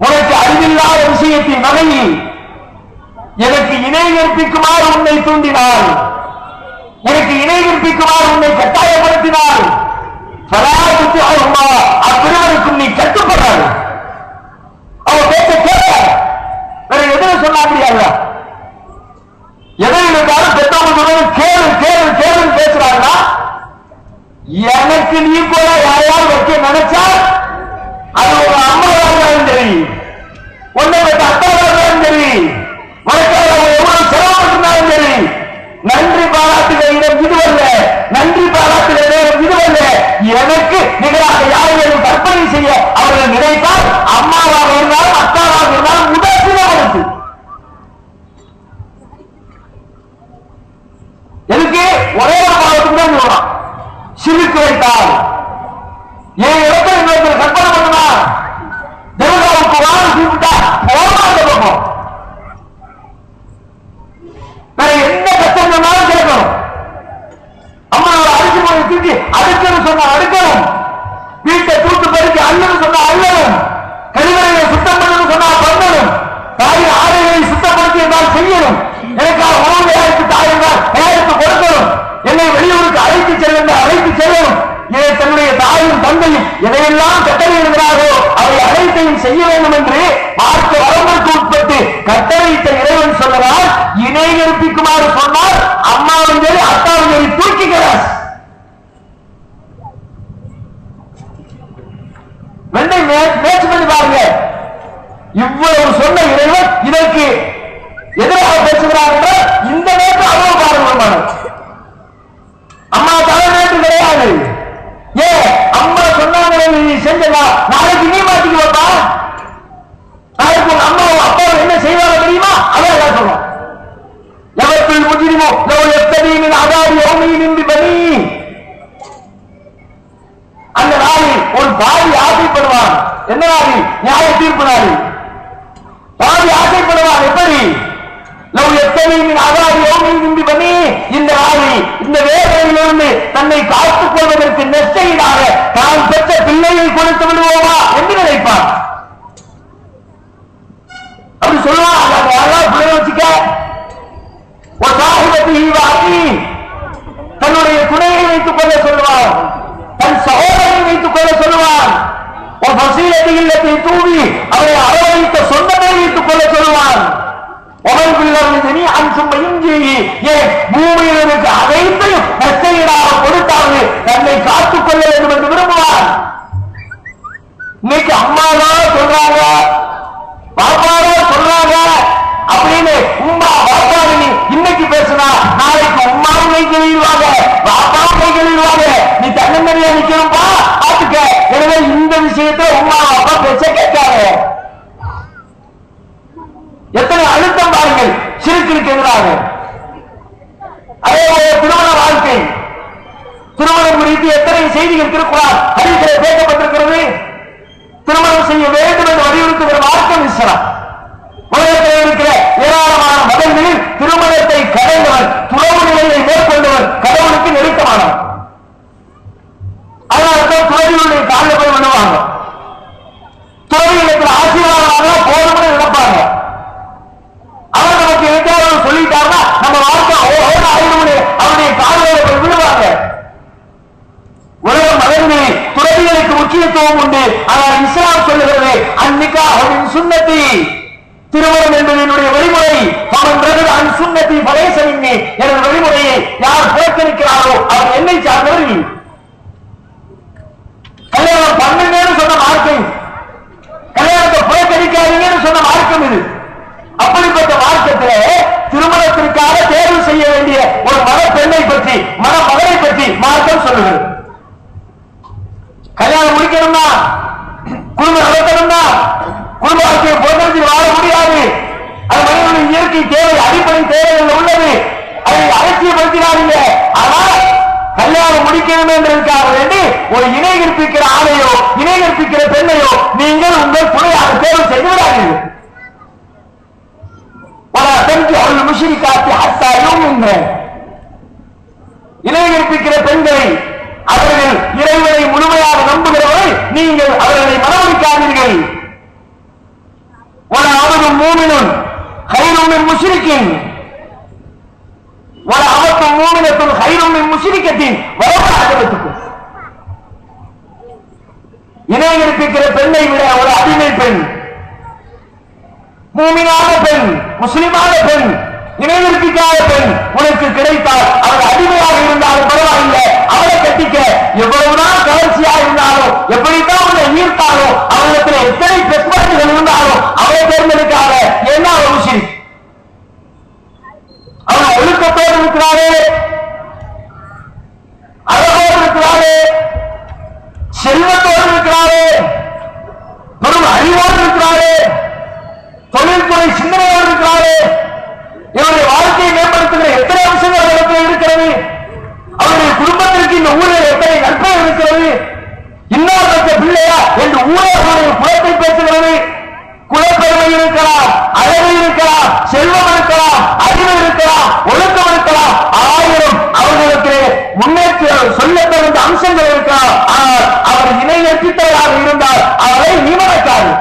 உனக்கு அறிவில்லாத விஷயத்தின் வகையில் எனக்கு இணை கற்பிக்குமாறு உன்னை தூண்டினார், எனக்கு இணை கற்பிக்குமாறு உன்னை கட்டாயப்படுத்தினார், அப்பிரிவருக்கும் நீ கட்டுப்படாது. அவன் பேச கேட்க வேற எதுவும் சொல்ல முடியாது. எதை இருந்தாலும் பெற்றவங்க கேளு கேளு கேளு பேசுறாங்கன்னா, எனக்கு நீ கூட யாரையாவது வைக்க நினைச்சா அது ஒரு அம்மாவாக இருந்தாலும் சரி, உன்னை வைத்த அப்பாவாக இருந்தாலும் சரி, உனக்காக எவ்வளவு சிரமப்பட்டிருந்தாலும் சரி, நன்றி பாராட்டுகிற இடம் இதுவல்ல, நன்றி பாராட்டுகிற நேரம் இதுவல்ல. எனக்கு நிகராக யாரையும் கற்பனை செய்ய அவர்கள் நினைத்தால் அம்மாவாக இருந்தாலும் அத்தாவாக இருந்தாலும் உதாசீனமானது. எதுக்கு ஒரே ஒரு பாவத்துக்கு தான் சொல்றான், சிரிக்கு வைத்தால் என் இடத்தை இன்னொருத்தர் கற்பனை பண்ணுனா தேவதாவுக்கு வாழ கூப்பிட்டா போராட பக்கம் வேற எந்த கஷ்டம் சொன்னாலும் கேட்கணும். அம்மாவோட அரிசி மொழி தூக்கி அடுக்கணும் சொன்னா அடுக்கணும், வீட்டை தூத்து பறிக்க அள்ளணும் சொன்னா அள்ளணும், கழிவறையை சுத்தம் பண்ணணும் சொன்னா பண்ணணும், தாயின் ஆடைகளை சுத்தப்படுத்தி என்றால் செய்யணும், எனக்காக உணவு தயாரித்து தாய் என்றால் தயாரித்து கொடுக்கணும், என்னை வெளியூருக்கு அழைத்து செல்ல அழைத்து செல்லணும். இதை தன்னுடைய தாயும் தந்தையும் எதையெல்லாம் கட்டளையிடுகிறாரோ அவை அனைத்தையும் செய்ய வேண்டும் என்று பார்க்க வரம்புக்கு உட்பட்டு கட்டளையிட்ட இறைவன் சொல்லுவார். இணை கற்பிக்குமாறு சொன்னால் அம்மாவும் சரி அத்தாவும் சரி தூக்கிக்கிறார். வெண்ணை மேட்ச் பண்ணி பாருங்க. இவ்வளவு சொன்ன இறைவன் இதற்கு எதிராக பேசுகிறார் என்றால் இந்த நேற்று அவ்வளவு பாருங்க. அம்மா தலைநேற்று கிடையாது. ஏன் அம்மா சொன்னாங்க நீ செஞ்சா நாளைக்கு நீ மாட்டிக்குவப்பா, நாளைக்கு உங்க அம்மாவும் அப்பாவும் என்ன செய்வாங்க தெரியுமா? அதான் எல்லாம் சொல்றோம். எவற்றில் முஜிரிமோ எத்தனையின் அதாரி யோமியின் பணி, அந்த நாளில் ஒரு பாதி ஆசைப்படுவான். என்ன நாளில்? நியாய தீர்ப்பு நாளில் பாதி ஆசைப்படுவான். எப்படி? எத்தனையின் அதாரி யோமியின் பணி, இந்த நாளில் இந்த வேதனையிலிருந்து தன்னை காத்துக் கொள்வதற்கு நெஷ்டையினாக தான் பெற்ற பிள்ளையை கொடுத்து விடுவோமா என்று நினைப்பான். அப்படி சொல்லுவான். பிள்ளை வச்சுக்க ஒரு சாகிபத்தி தன்னுடைய துணையை வைத்துக் கொள்ள சொல்லுவான், தன் சகோதரனை வைத்துக் கொள்ள சொல்லுவான், ஒரு பசீலத்தை இல்லத்தை தூவி அவரை அரவணைத்த சொந்தத்தை வைத்துக் கொள்ள சொல்லுவான். பூமியில் இருக்க அனைத்தையும் நஷ்டையீடாக கொடுத்தாவது தன்னை காத்துக் கொள்ள வேண்டும் என்று விரும்புவார். இன்னைக்கு அம்மாதான் சொல்றாங்க, பாப்பாதான் சொல்றாங்க அப்படின்னு உமா பாப்பாவை இன்னைக்கு பேசினா நாளைக்கு உமாவும் கை கழுவிடுவாங்க, பாப்பாவும் கை கழுவிடுவாங்க. நீ தன்னந்தனியா நிக்கணும்பா பாத்துக்க. எனவே இந்த விஷயத்தை உமா அப்பா பேச கேட்காது. எத்தனை அழுத்தம் பாருங்கள் சிறுக்கிற்கு எதிராக. அதே போல திருமண வாழ்க்கை திருமணம் குறித்து எத்தனை செய்திகள் திருக்குறான் ஹதீஸிலே பேசப்பட்டிருக்கிறது. திருமணம் செய்ய வேண்டும் என்று வலியுறுத்துகிற மார்க்கம் இஸ்லாம். உலகத்தில் இருக்கிற ஏராளமான மதங்களில் திருமணத்தை கடந்தவர், துறவு நிலையை மேற்கொண்டவர் கடவுளுக்கு நெருக்கமானவர். அதனால்தான் துறவிகளுடைய காலில் போய் பண்ணுவாங்க. துறவிகளுக்கு ஆசீர்வாதமாக போதும்னு நினைப்பாங்க. அவர் நமக்கு எதாவது சொல்லிட்டாருன்னா நம்ம வாழ்க்கை ஆயிரம் அவருடைய காலில் போய் விடுவாங்க. உலக மதங்களில் துறவிகளுக்கு முக்கியத்துவம் உண்டு. ஆனால் இஸ்லாம் சொல்லுகிறது அந்நிக்காஹ் சுன்னத்தி, திருமணம் என்பது என்னுடைய வழிமுறை. அவன் சுன்னத்தி பலேசனின்னி, எனது வழிமுறையை யார் புறக்கணிக்கிறாரோ அவர் என்னை சார்ந்தவர்கள். கல்யாணம் பண்ணுங்கன்னு சொன்ன மார்க்கம், கல்யாணத்தை புறக்கணிக்காதீங்கன்னு சொன்ன மார்க்கம் இது. அப்படிப்பட்ட மார்க்கத்திலே திருமணத்திற்காக தேர்வு செய்ய வேண்டிய ஒரு மணப்பெண்ணை பற்றி, மணமகனை பற்றி மார்க்கம் சொல்லுகிறது. கல்யாணம் முடிக்கணும்னா, குடும்பம் நடத்தணும்னா, குடும்ப வாழ்க்கையை பொறுத்து வாழ முடியாது. அது மனிதனுடைய இயற்கை தேவை, அடிப்படை தேவைகள் உள்ளது. அதை அலட்சியப்படுத்தினாங்க. ஆனால் கல்யாணம் முடிக்கணும் என்பதற்காக வேண்டி ஒரு இணை கற்பிக்கிற ஆணையோ இணை கற்பிக்கிற பெண்ணையோ நீங்கள் உங்கள் துணையாக தேர்வு செய்து விடாதீர்கள். அவர்கள் முஷிரி காட்டி அத்தாயும் இணை கற்பிக்கிற பெண்களை அவர்கள் இறைவனை முழுமையாக நம்புகிறவரை நீங்கள் அவர்களை மனமளிக்காதீர்கள். அவரும் மூமினும் கைரும் முஷிரிக்கின் அவத்தும் மூமினத்தும் கைரும் முஷிரிக்கத்தின் வரலாற்றுக்கும் இணை கற்பிக்கிற பெண்ணை விட ஒரு அடிமை பெண், மூமினான பெண், முஸ்லிமான பெண், இணை கற்பிக்காத பெண் உனக்கு கிடைத்தால் அவர் அடிமையாக இருந்தாலும் பரவாயில்லை, அவளை கட்டிக்க. எவ்வளவுதான் கவர்ச்சியாக இருந்தாலும், எப்படித்தான் அவளை ஈர்த்தாலும், அவர்களுக்கு எத்தனை பெஸ்பாட்டுகள் இருந்தாலும் அவளை தேர்ந்தெடுக்காத. என்ன அவர் முஸ்லிம், அவர் ஒழுக்கத்தோடு இருக்கிறாரே, அழகோடு இருக்கிறாரே, செல்வத்தோடு இருக்கிறாரே, பெரும் அறிவோடு இருக்கிறாரே, தொழில்துறை சிந்தனையோடு இருக்கிறாரே, இவருடைய வாழ்க்கையை மேம்படுத்துகிற எத்தனை அம்சங்கள் அவர்களுக்கு இருக்கிறது, அவருடைய குடும்பத்திற்கு இந்த ஊரில் எத்தனை நற்பெயர் இருக்கிறது, இன்னொரு பட்ச பிள்ளையா என்று ஊழலுடைய குலத்தை பேசுகிறது. குலப்பெருமை இருக்கலாம், அழகு இருக்கலாம், செல்வம் இருக்கலாம், அறிவு இருக்கலாம், ஒழுக்கம் இருக்கலாம், ஆயிரம் அவர்களுக்கு முன்னேற்ற சொல்ல தகுந்த அம்சங்கள் இருக்கலாம். ஆனால் அவர் இணை ஏற்றித்தவராக இருந்தால் அவரை நியமனக்காது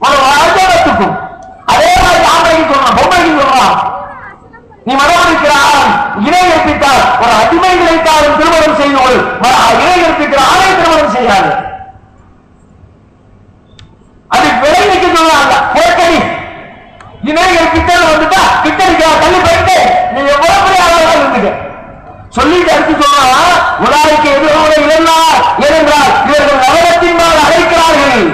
ஒரு ராஜாவத்துக்கும் அதே மாதிரி ஆம்பளைக்கு சொல்லலாம், பொம்மைக்கு சொல்லலாம். நீ மனமளிக்கிறான் இணை ஏற்பித்தால் ஒரு அடிமை கிடைத்தாலும் திருமணம் செய்து கொள், இணை ஏற்பிக்கிற ஆணை திருமணம் செய்யாது. அது விளைவிக்க சொல்லலாம், போர்க்கடி இணை ஏற்பித்தல் வந்துட்டா கிட்டடிக்கா தள்ளி போயிட்டு நீ எவ்வளவு பெரிய ஆளாக இருந்துக்க சொல்லிட்டு அடுத்து சொல்லலாம். உலாய்க்கு எதிரோட இல்லைன்னா ஏனென்றால் இவர்கள் நகரத்தின்பால் அழைக்கிறார்கள்.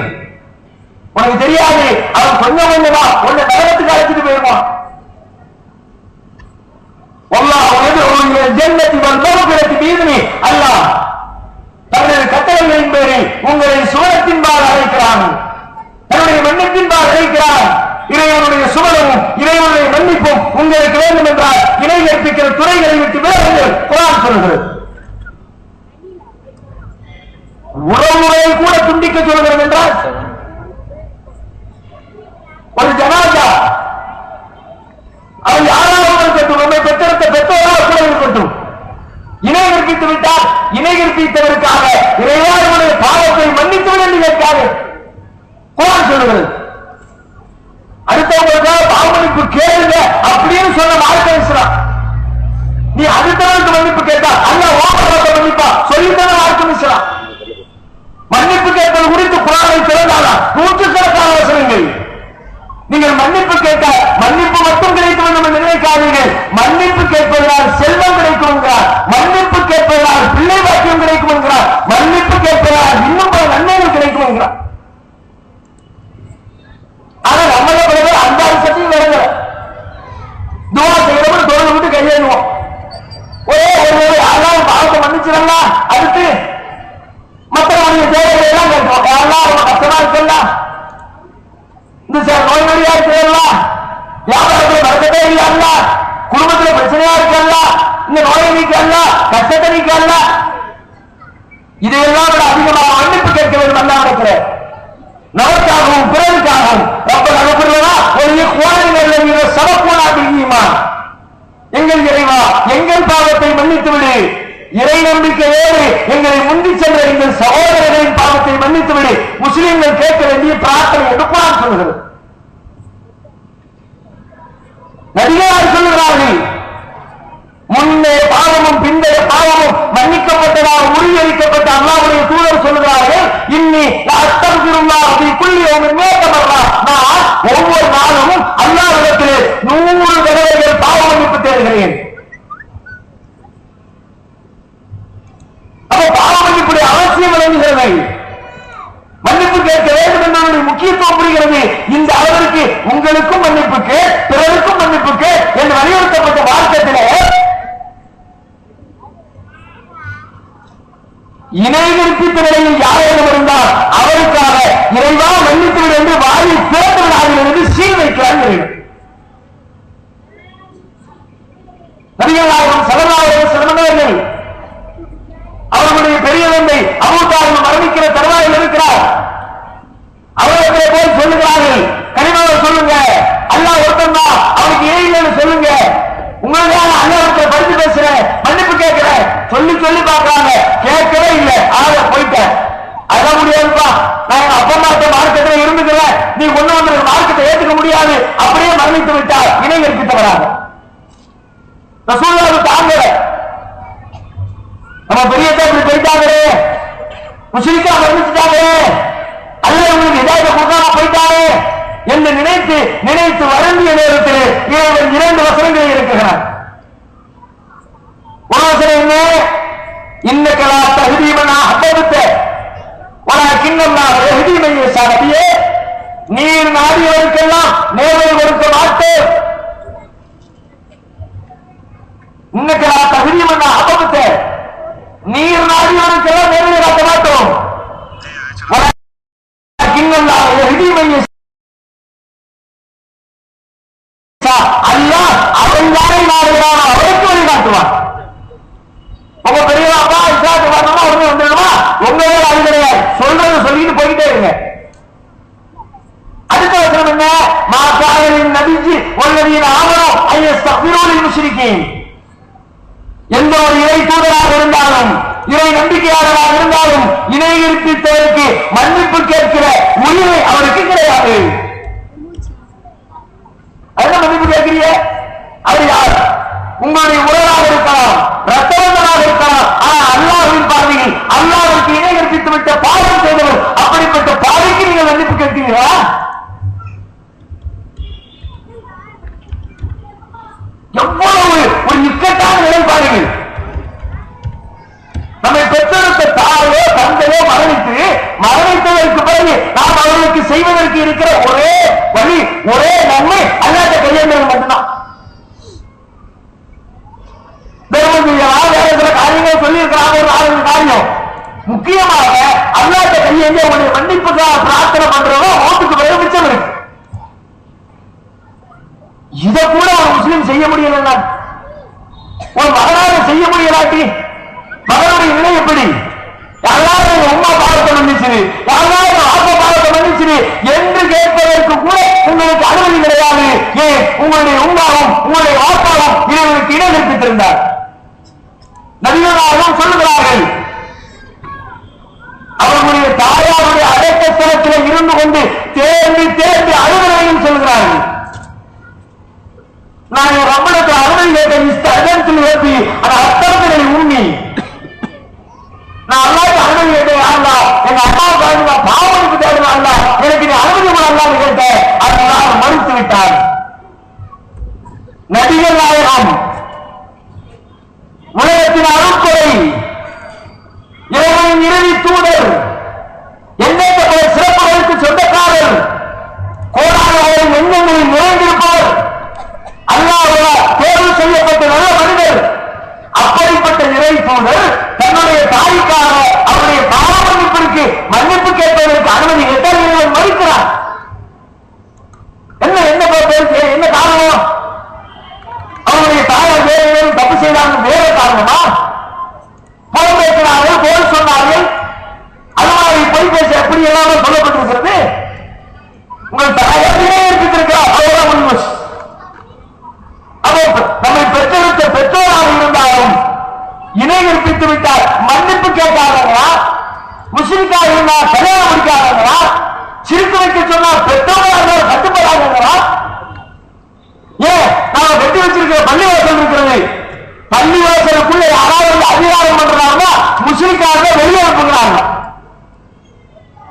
உனக்கு தெரியாது, அவன் கொஞ்சம் கொஞ்சமா உன்னை நகரத்துக்கு அழைச்சிட்டு போயிருவான். அல்லாஹ் தன்னுடைய கட்டளைகளின் பேரில் உங்களை சுவனத்தின்பால் அழைக்கிறான், தன்னுடைய மன்னிப்பின்பால் அழைக்கிறான். இறைவனுடைய சுவனமும் இறைவனுடைய மன்னிப்பும் உங்களுக்கு வேண்டும் என்றால் இணை கற்பிக்கிற துறைகளை விட்டு விலகுங்கள் குர்ஆன் சொல்கிறது. உறவுகளை கூட துண்டிக்க சொல்கிறது என்றால் ஒரு ஜனாஜா அவர் யாராவது இருக்கட்டும், நம்மை பெற்றெடுத்த பெற்றோராக கூட இருக்கட்டும், இணை கற்பித்து விட்டால் இணை கற்பித்தவருக்காக இறைவனுடைய பாவத்தை மன்னித்துவிட என்று கேட்காது குர்ஆன் சொல்கிறது. அடுத்தவங்களுக்காக பாவமன்னிப்பு கேளுங்க அப்படின்னு சொன்ன மார்க்கம் இஸ்லாம். நீ அடுத்தவருக்கு மன்னிப்பு கேட்டா அல்லாஹ் ஓப்பன் மன்னிப்பா சொல்லித்தன மார்க்கம் இஸ்லாம். மன்னிப்பு கேட்பது குறித்து குர்ஆனை திறந்தாலும் நூற்றுக்கணக்கான வசனங்கள். நீங்கள் மன்னிப்பு கேட்க மன்னிப்பு மட்டும் கிடைக்கும் என்று நினைக்காதீர்கள். மன்னிப்பு கேட்பதனால் செல்வம் கிடைக்கும் என்கிறார், மன்னிப்பு கேட்பதனால் பிள்ளை பாக்கியம் கிடைக்கும் என்கிறார், மன்னிப்பு கேட்பதனால் இன்னும் பல நன்மைகள் கிடைக்கும் என்கிறார். ஆனா நம்மள பல பேர் அந்த அம்சத்தையும் வருங்க துவா செய்யறவங்க தோல்வி விட்டு கையேறுவோம். ஒரே ஒரு தண்டனைக்கு இதையெல்லாம் விட அதிகமாக மன்னிப்பு கேட்க வேண்டும். அல்லாஹ்விடத்தில் நமக்காகவும் பிறருக்காகவும் ரப்பல் அனுப்புறதா ஒரு குவாலிகள் சமக்கூடாது. எங்கள் இறைவா எங்கள் பாவத்தை மன்னித்து விடு, இறை நம்பிக்கையோடு எங்களை முந்தி சென்ற எங்கள் சகோதரர்களின் பாவத்தை மன்னித்து விடு. முஸ்லிம்கள் கேட்க வேண்டிய பிரார்த்தனை என்று குர்ஆன் சொல்கிறது. நபிகளார் சொல்லுகிறார்கள், முன்னே பாவமும் பிந்தைய பாவமும் மன்னிக்கப்பட்டதாக உறுதியளிக்கப்பட்ட அல்லாஹ்வுடைய தூதர் சொல்லுகிறார்கள், இன்னி அஸ்தக்ஃபிருல்லாஹ் ஃபீ குல்லி யௌமின் மியத்தமர்ரா, நான் ஒவ்வொரு நாளும் அல்லாஹ்விடத்திலே 100 தடவைகள் பாவ மன்னிப்பு தேடுகிறேன். அப்ப பாவ மன்னிப்புடைய அவசியம் விளங்குகிறது. மன்னிப்பு கேட்க வேண்டும் என்பதனுடைய முக்கியத்துவம் புரிகிறது. இந்த அளவிற்கு உங்களுக்கும் மன்னிப்புக்கு பிறருக்கும் மன்னிப்புக்கு என்று வலியுறுத்தப்பட்ட வார்த்தையிலே இணைவிற்பித்த நிலையில் யாரேனும் இருந்தால் அவருக்காக இறைவா மன்னித்துவிடு என்று வாயில் பேசுவதாக என்று சீல் வைக்கிறார்கள். நபிகளாரும் ஸல்லல்லாஹு அலைஹி அவர்களுடைய பெரிய தந்தை அபூ தாலிப் மரணிக்கிற தருவாயில் இருக்கிறார். அவர்களை போய் சொல்லுகிறார்கள், கனிமாவை சொல்லுங்க, அல்லாஹ் ஒருத்தன் தான், அவனுக்கு ஏன் சொல்லுங்க, உங்களுக்காக அல்லாஹ்விடத்தை படித்து பேசுறேன், மன்னிப்பு கேட்கிறேன் சொல்லி சொல்லி பார்க்கறாங்க, கேட்கவே இல்லை. போயிட்டேன், அதான் முடியாதுப்பா, நான் எங்க அப்பா அம்மா மார்க்கத்தில் இருந்துக்கல, நீ கொண்டு வந்த மார்க்கத்தை ஏற்றுக்க முடியாது, அப்படியே மரணித்து விட்டார். இணை கற்பித்தவராக ரசூலுல்லாஹ் தாங்கல, நம்ம பெரியத்தை இப்படி போயிட்டாங்களே, முஸ்லிக்கா மரணிச்சுட்டாங்களே, அல்ல உங்களுக்கு இதாயத்தை கொடுக்காம போயிட்டாரு என்று நினைத்து நினைத்து வருந்திய நேரத்தில் இவர்கள் 2 வசனங்களை இருக்கிறார். ஒரு வசனம் என்ன, இன்னக்கலா தஹ்தீமனா ஹபபத வலக்கின்னல்லாஹ் யஹ்தி மன் யஷா, நபியே நீர் நாடியவருக்கெல்லாம் நேர்வழி கொடுக்க மாட்டேன். இன்னக்கலா தஹ்தீமனா ஹபபத, நீர் நாடியவருக்கெல்லாம் நேர்வழி காட்ட மாட்டோம். வலக்கின்னல்லாஹ் யஹ்தி மன் யஷா, அல்லாஹ் அவன் யாரை நாடுகிறானோ அவருக்கு வழி காட்டுவான். உங்க பெரியவாப்பா இஸ்லாத்து வரணுமா உடனே வந்துடுமா, உங்களே அது கிடையாது, சொல்றது சொல்லிட்டு போயிட்டே இருங்க. அடுத்த வசனம் என்ன, மாகாணின் நபிஜி வல்லதீன ஆமனூ அய்யஸ்தக்பிரூ லில் முஷ்ரிகீன், எந்த ஒரு இறை தூதராக இருந்தாலும் இறை நம்பிக்கையாளராக இருந்தாலும் இணை கற்பித்தவருக்கு மன்னிப்பு கேட்கிற உரிமை அவருக்கு கிடையாது. அதெல்லாம் மன்னிப்பு கேட்கிறீங்க, அவர் யார்? உங்களுடைய உறவாக இருக்கலாம், ரத்தவந்தனாக இருக்கலாம், ஆனால் அல்லாஹ்வின் பார்வையில் அல்லாஹ்வுக்கு இணை கற்பித்து விட்ட பாவம் செய்தவர், அப்படிப்பட்ட பாவிக்கு நீங்கள் மன்னிப்பு கேட்கிறீர்களா? எவ்வளவு ஒரு இக்கட்டான நிலைப்பாடுகள். நம்மை பெற்றெடுத்த தாயோ தந்தையோ மரணித்ததற்கு பிறகு நாம் அவர்களுக்கு செய்வதற்கு இருக்கிற ஒரே வழி, ஒரே நன்மை அல்லாஹ்வை கையேந்தது மட்டும்தான். வேற சில காரியங்கள் சொல்லி இருக்கிறாங்க, ஒரு 4 காரியம். முக்கியமாக அல்லாஹ்வை கையேந்தி அவருடைய மன்னிப்புக்காக பிரார்த்தனை பண்றதோ ஓட்டுக்கு பிறகு மிச்சம் இருக்கு. இதை கூட ஒரு முஸ்லீம் செய்ய முடியல, ஒரு மகனாக செய்ய முடியலாட்டி மகனுடைய நிலை எப்படி? யாராவது உமா பாவத்தை மன்னிச்சிரு, யாராவது ஆப்பா பாவத்தை மன்னிச்சிரு என்று கேட்பதற்கு கூட உங்களுக்கு அனுமதி கிடையாது. ஏன்? உங்களுடைய உமாவும் உங்களுடைய ஆப்பாவும் இவர்களுக்கு இணை கற்பித்திருந்தார். நபிகளாரும் சொல்லுகிறார்கள், அவர்களுடைய தாயாருடைய அடக்கத்தனத்தில் இருந்து கொண்டு தேர்ந்து தேர்ந்து அழுகிறதையும் சொல்கிறார்கள். நான் ரப்பனுக்கு அனுமதி கேட்ட ஏற்பி அந்த அர்த்தத்தினை உண்மை நான் அல்லாஹ்வுக்கு அனுமதி கேட்டேன், அல்லா எங்க அம்மாவுக்கு நான் பாவனுக்கு தேடுவேன், அல்லா எனக்கு நீ அனுமதி அல்லான்னு கேட்டேன், அதனால் மறுத்து விட்டார். நபிகள் நாயகம் உலகத்தின் அருட்கொடை, இறைவனின் இறுதி தூதர், எண்ணற்ற பல சிறப்புகளுக்கு சொந்தக்காரர், கோடான எண்ணங்களில் நிறைந்திருப்பவர், அல்லாஹ்வால் தேர்வு செய்யப்பட்ட நல்ல மனிதர். அப்படிப்பட்ட இறை தூதர் தன்னுடைய தாய்க்காக அவருடைய பாவ மன்னிப்பிற்கு மன்னிப்பு கேட்பதற்கு அனுமதி கேட்டால் மறுக்கிறார். என்ன காரணம்? அவருடைய தாயார் வேறு தப்பு செய்தாங்க, வேற காரணமா? கற்பித்து விட்டால் மன்னிப்பு கேட்காதங்களா? முஸ்லிம்காக இருந்தா கல்யாணம் முடிக்காதங்களா? சிரித்து வைக்க சொன்னா பெற்றோர்களாக கட்டுப்படாதங்களா? ஏன் நாம கட்டி வச்சிருக்கிற பள்ளிவாசல் இருக்கிறது, பள்ளிவாசலுக்குள்ள யாராவது அதிகாரம் பண்றாங்க, முஸ்லிம்காக வெளியே அனுப்புகிறாங்க.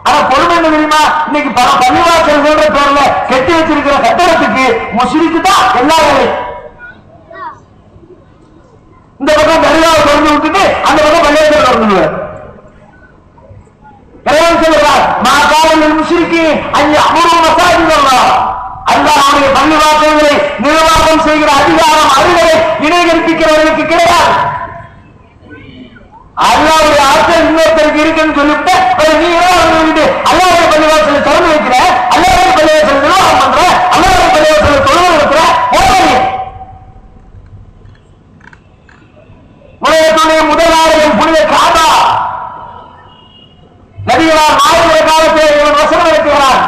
ஆனா பொறுமை என்ன தெரியுமா? இன்னைக்கு பல பள்ளிவாசல் பேர்ல கட்டி வச்சிருக்கிற கட்டடத்துக்கு முஸ்லிக்கு தான் எல்லா வேலையும். இந்த பக்கம் தர்காவை திறந்து விட்டுட்டு அந்த பக்கம் பள்ளிவாசல் திறந்துடுவார். சொல்லுறார் மாகாணங்கள் முஸ்லிக்கு அங்கே அமர்வு மசாஜிதல்லா, அல்லாஹ்வுடைய பள்ளிவாசல்களை நிர்வாகம் செய்கிற அதிகாரம் அவர்களை இணை கற்பிக்கிறவர்களுக்கு கிடையாது. அல்லாஹ்வுடைய ஆற்றல் இன்னொருத்தருக்கு இருக்குன்னு சொல்லிவிட்டு நீ அல்லாஹ்வுடைய பள்ளிவாசலை திறந்து வைக்கிற, அல்லாஹ்வுடைய பள்ளிவாசலை நிர்வாகம் பண்ற, அல்லாஹ்வுடைய பள்ளிவாசலை தொழுகை இருக்கிற உலகத்துடைய முதலாளர்கள் புனித காபா நபிகளார் ஆயிர காலத்தில் இவன் வசனம் இருக்கிறான்.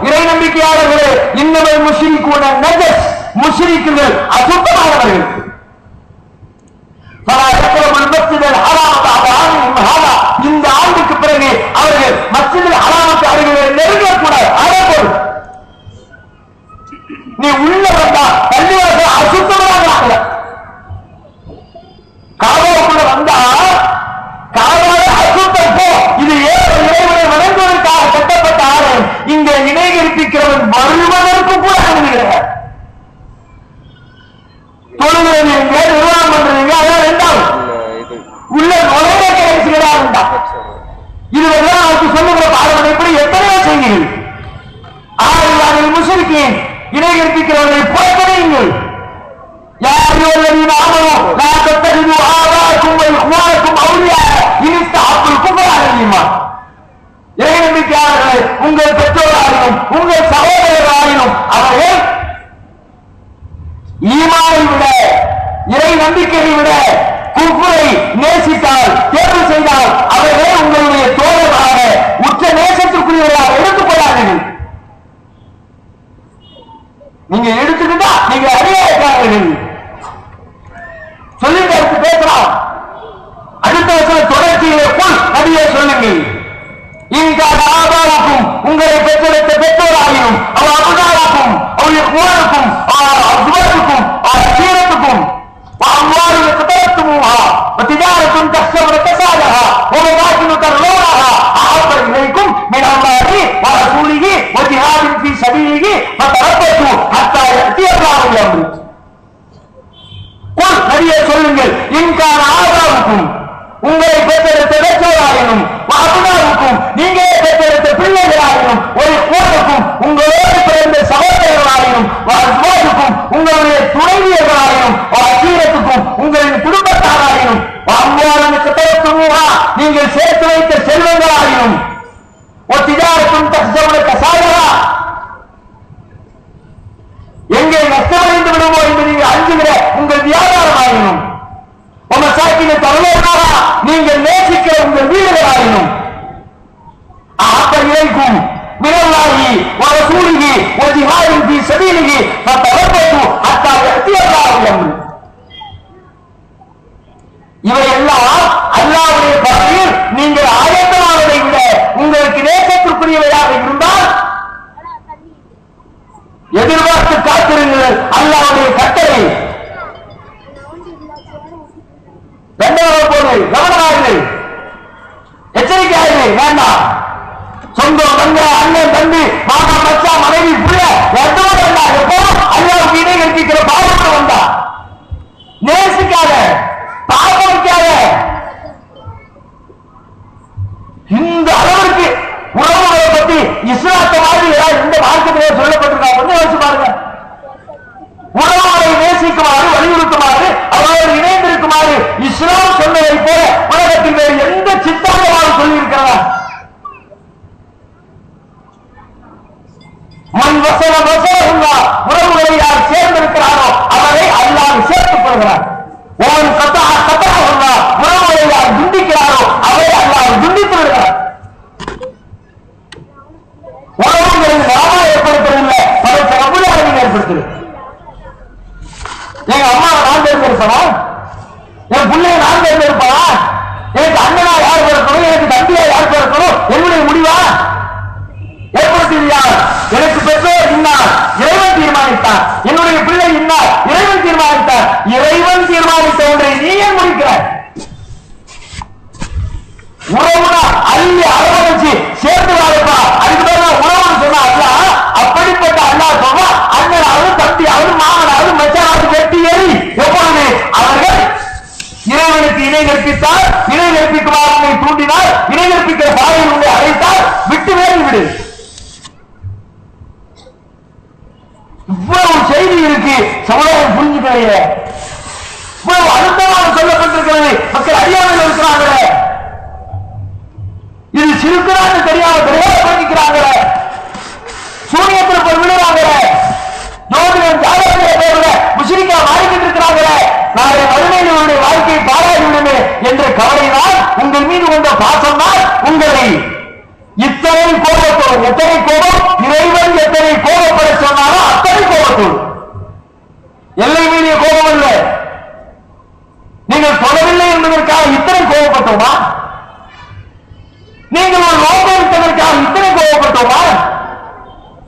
இறை நம்பிக்கையாளர்களே, இன்னமை முஷ்ரிக்கூன நஜஸ், முஷ்ரிக்குகள் அசுத்தமானவர்கள். இந்த ஆண்டுக்கு பிறகு அவர்கள் மஸ்ஜிதில் ஹராமுக்கு அருகிலே நெருங்கக்கூடாது. அதேபோல் நீ உள்ள வந்தா பள்ளிவாசல் அசுத்தமாக காபாவுக்குள்ள வந்தா காபாவை அசுத்தம் போ. இது ஏழு இறைவனை வணங்குவதற்காக கட்டப்பட்ட ஆலயம். இங்க இணை கற்பிக்கிறவன் வருவதற்கு கூட அனுமதிக்கிறார். தொழுகிறீங்க, நிர்வாகம் பண்றீங்க, அதான் ரெண்டாவது உள்ள நுழைய கிடைச்சுகிறா வேண்டாம். இதுவெல்லாம் அவருக்கு சொல்லுகிற பாடம் எப்படி எத்தனையோ செய்கிறீர்கள். ஆறு முஸ்லிக்கு இணை கற்பிக்கிறவர்களை புறக்கணியுங்கள். உங்கள் பெற்றோராயினும் உங்கள் சகோதரராயினும் அவர்கள் ஈமானை விட இறை நம்பிக்கையை விட குஃபரை நேசித்தால் தேர்வு செய்தால் அவர்களே உங்களுடைய தோழராக உச்ச நேசத்திற்குரியவர்களாக எடுத்துக் கொள்ளாதீர்கள். நீங்க எடுத்துக்கிட்டா நீங்க அநியாயக்காரர்கள் சொல்லிட்டு அடுத்து பேசலாம். அடுத்த வருஷம் தொடர்ச்சியிலே போல் நபியே சொல்லுங்கள். இங்கான ஆதாவுக்கும் உங்களை பெற்றெடுத்த பெற்றோராகியும் அவர் அபுதாவுக்கும் அவருடைய குமாருக்கும் சுவருக்கும் சீரத்துக்கும் அவ்வாறு கதத்துமுகா திஜாரத்தும் கஷ்டமுட கசாதகா ஒரு வாக்கினு தர்லோராக ஆபர் இலைக்கும் மினல்லாஹி வ ரசூலிஹி வ ஜிஹாதின் ஃபீ சபீலிஹி ஃபதரபது ஹத்தா யஅதியல்லாஹு அம்ரு. குல் நபியே சொல்லுங்கள். இன்கான ஆதாவுக்கும் உங்களை பெற்றெடுத்த பெற்றோராயினும் அபுதாவுக்கும் நீங்களே பெற்றெடுத்த பிள்ளைகளாயினும் ஒரு குமாருக்கும் உங்களோடு பிறந்த சகோதரர்களாயினும் சுவாதுக்கும் உங்களுடைய துணைவியர்களாயினும் சீரத்துக்கும் உங்களின் குடும்பத்தாராயினும் அவ்வாறுக்கு தோற்றுவா நீங்கள் சேர்த்து வைத்த செல்வங்களாயினும் ஒத்திஜாரத்தும் தசவுடைய சாதனா எங்கே நஷ்டமடைந்து விடுமோ என்று நீங்கள் அஞ்சுகிற உங்கள் வியாபாரமாயினும் உங்கள் சாக்கின தரலாரா நீங்கள் நேசிக்கிற உங்கள் வீடுகளாயினும் இலைக்கும் மினல்லாஹி வ ரசூலிஹி வ ஜிஹாதின் ஃபீ சபீலிஹி ஃபதரபது ஹத்தா யஅதியல்லாஹு அம்ரு. இவையெல்லாம் அல்லாஹ்வுடைய பார்வையில் நீங்கள் ஆயத்தமானதை விட உங்களுக்கு நேசத்திற்குரியவையாக இருந்தால் எதிர்பார்த்து காத்திருங்கள் அல்லாஹ்வுடைய கட்டளை. இரண்டாவது போது கவனமாகுங்கள், எச்சரிக்கையாகுங்கள். வேண்டாம் சொந்தம் தங்க அண்ணன் தம்பி மாமா மச்சா மனைவி புள்ள எத்தனை வந்தா எப்போ அல்லாவுக்கு இணை கற்பிக்கிற பாவத்தை வந்தா நேசிக்காத பாவமிக்காத. இந்த அளவிற்கு உறவுகளை பத்தி இஸ்லாத்தை மாதிரி ஏதாவது இந்த மார்க்கத்திலே சொல்லப்பட்டிருக்கா கொஞ்சம் யோசிச்சு பாருங்க. உறவுகளை நேசிக்குமாறு வலியுறுத்துமாறு அவர்கள் இணைந்திருக்குமாறு இஸ்லாம் சொன்னதை போல உலகத்தில் வேறு எந்த சித்தாந்தமாக சொல்லி இருக்கிறதா? மண் வசன வசனங்களா உறவுகளை யார் சேர்ந்திருக்கிறாரோ அவரை அல்லாஹ் சேர்த்துக் கொள்கிறார். ஒன் கத்தா கத்தாவுல்லா உறவுகளை யார் துண்டிக்கிறாரோ அவரை அல்லாஹ் துண்டித்து விடுகிறார். உறவுகளின் நாமா ஏற்படுத்தவில்லை, படைத்த ரப்புல் ஆலமீன் ஏற்படுத்துகிறது. எங்க அம்மா நான் தெரிஞ்சிருக்கணும், என் பிள்ளைய நான் தேர்ந்தெடுப்பா? எனக்கு அண்ணனா யார் பிறக்கணும், எனக்கு தம்பியா யார் பிறக்கணும் என்னுடைய முடிவா? ஏற்படுத்தியா? எனக்கு பெற்றோர் இன்னார், இறைவன் தீர்மானித்தார். என்னுடைய பிள்ளை இன்னார், இறைவன் தீர்மானித்தார். இறைவன் தீர்மானித்த ஒன்றை நீ ஏன் முடிக்கிறாய்? உறவுனா அள்ளி அரவணைச்சு சேர்ந்து வாழப்பா, அதுக்கு பேர் உறவுன்னு சொன்னா அல்லா. அப்படிப்பட்ட அல்லா சொன்னா அண்ணனாவது தம்பியாவது மாமனாவது மச்சானாவது வெட்டி ஏறி எப்பொழுது அவர்கள் இறைவனுக்கு இணை கற்பித்தால், இணை கற்பிக்குமாறு உன்னை தூண்டினால், இணை கற்பிக்கிற பாதையில் உன்னை அழைத்தால் விட்டு வேறு விடு. இவ்வளவு செய்தி இருக்கு, சமுதாயம் புரிஞ்சுக்கலையே. இவ்வளவு அழுத்தமாக சொல்லப்பட்டிருக்கிறது, மக்கள் அறியாமல் இருக்கிறாங்க. இது சிறுக்கிறான்னு தெரியாம பண்ணிக்கிறாங்க. சூரியத்தில் போய் விடுறாங்க. ஜோதிடம் ஜாதகத்திலே போடுற முஸ்லிக்கா மாறிக்கிட்டு இருக்கிறாங்க. நாளை மறுமையினுடைய வாழ்க்கையை பாராட்டி விடுமே என்ற கவலைதான், உங்கள் மீது கொண்ட பாசம்தான் உங்களை இத்தனை கோபத்தோடு, எத்தனை கோபம் இறைவன் எத்தனை கோபப்பட சொன்னாலும் அத்தனை கோபத்தோடு, எல்லை மீறிய கோபம் இல்லை. நீங்கள் தொடவில்லை என்பதற்காக இத்தனை கோபப்பட்டோமா? நீங்கள் ஒரு நோக்கம் இருப்பதற்காக இத்தனை கோபப்பட்டோமா?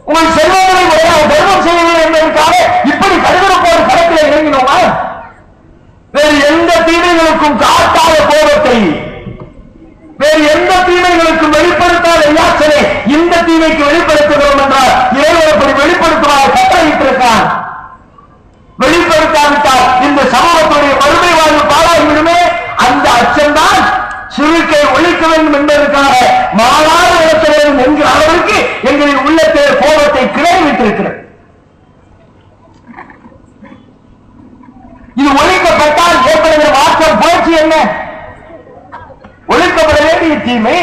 உங்கள் செல்வங்களை முறையாக தர்மம் செய்யவில்லை என்பதற்காக இப்படி கடுகடுப்போடு களத்தில் இறங்கினோமா? வேறு எந்த தீமைகளுக்கும் காட்டாத கோபத்தை, வேறு எந்த தீமைகளுக்கும் வெளிப்படுத்தாத வியாசனை இந்த தீமைக்கு வெளிப்படுத்துகிறோம் என்றால் இறைவன் அப்படி வெளிப்படுத்துவார் கட்டளையிட்டிருக்கான். வெளிப்படுத்தாவிட்டால் இந்த சமூகத்துடைய வறுமை வாழ்வு பாழாகிவிடுமே. அந்த அச்சம்தான் சிறுக்கை ஒழிக்க வேண்டும் என்பதற்காக மாறாத இடத்தில் என்கிற அளவிற்கு எங்களின் உள்ளத்தை கோபத்தை கிளறிவிட்டிருக்கிறது. இது ஒழிக்கப்பட்டால் ஏற்படுகிற மாற்றம் புரட்சி என்ன? ஒழிக்கப்பட வேண்டிய தீமை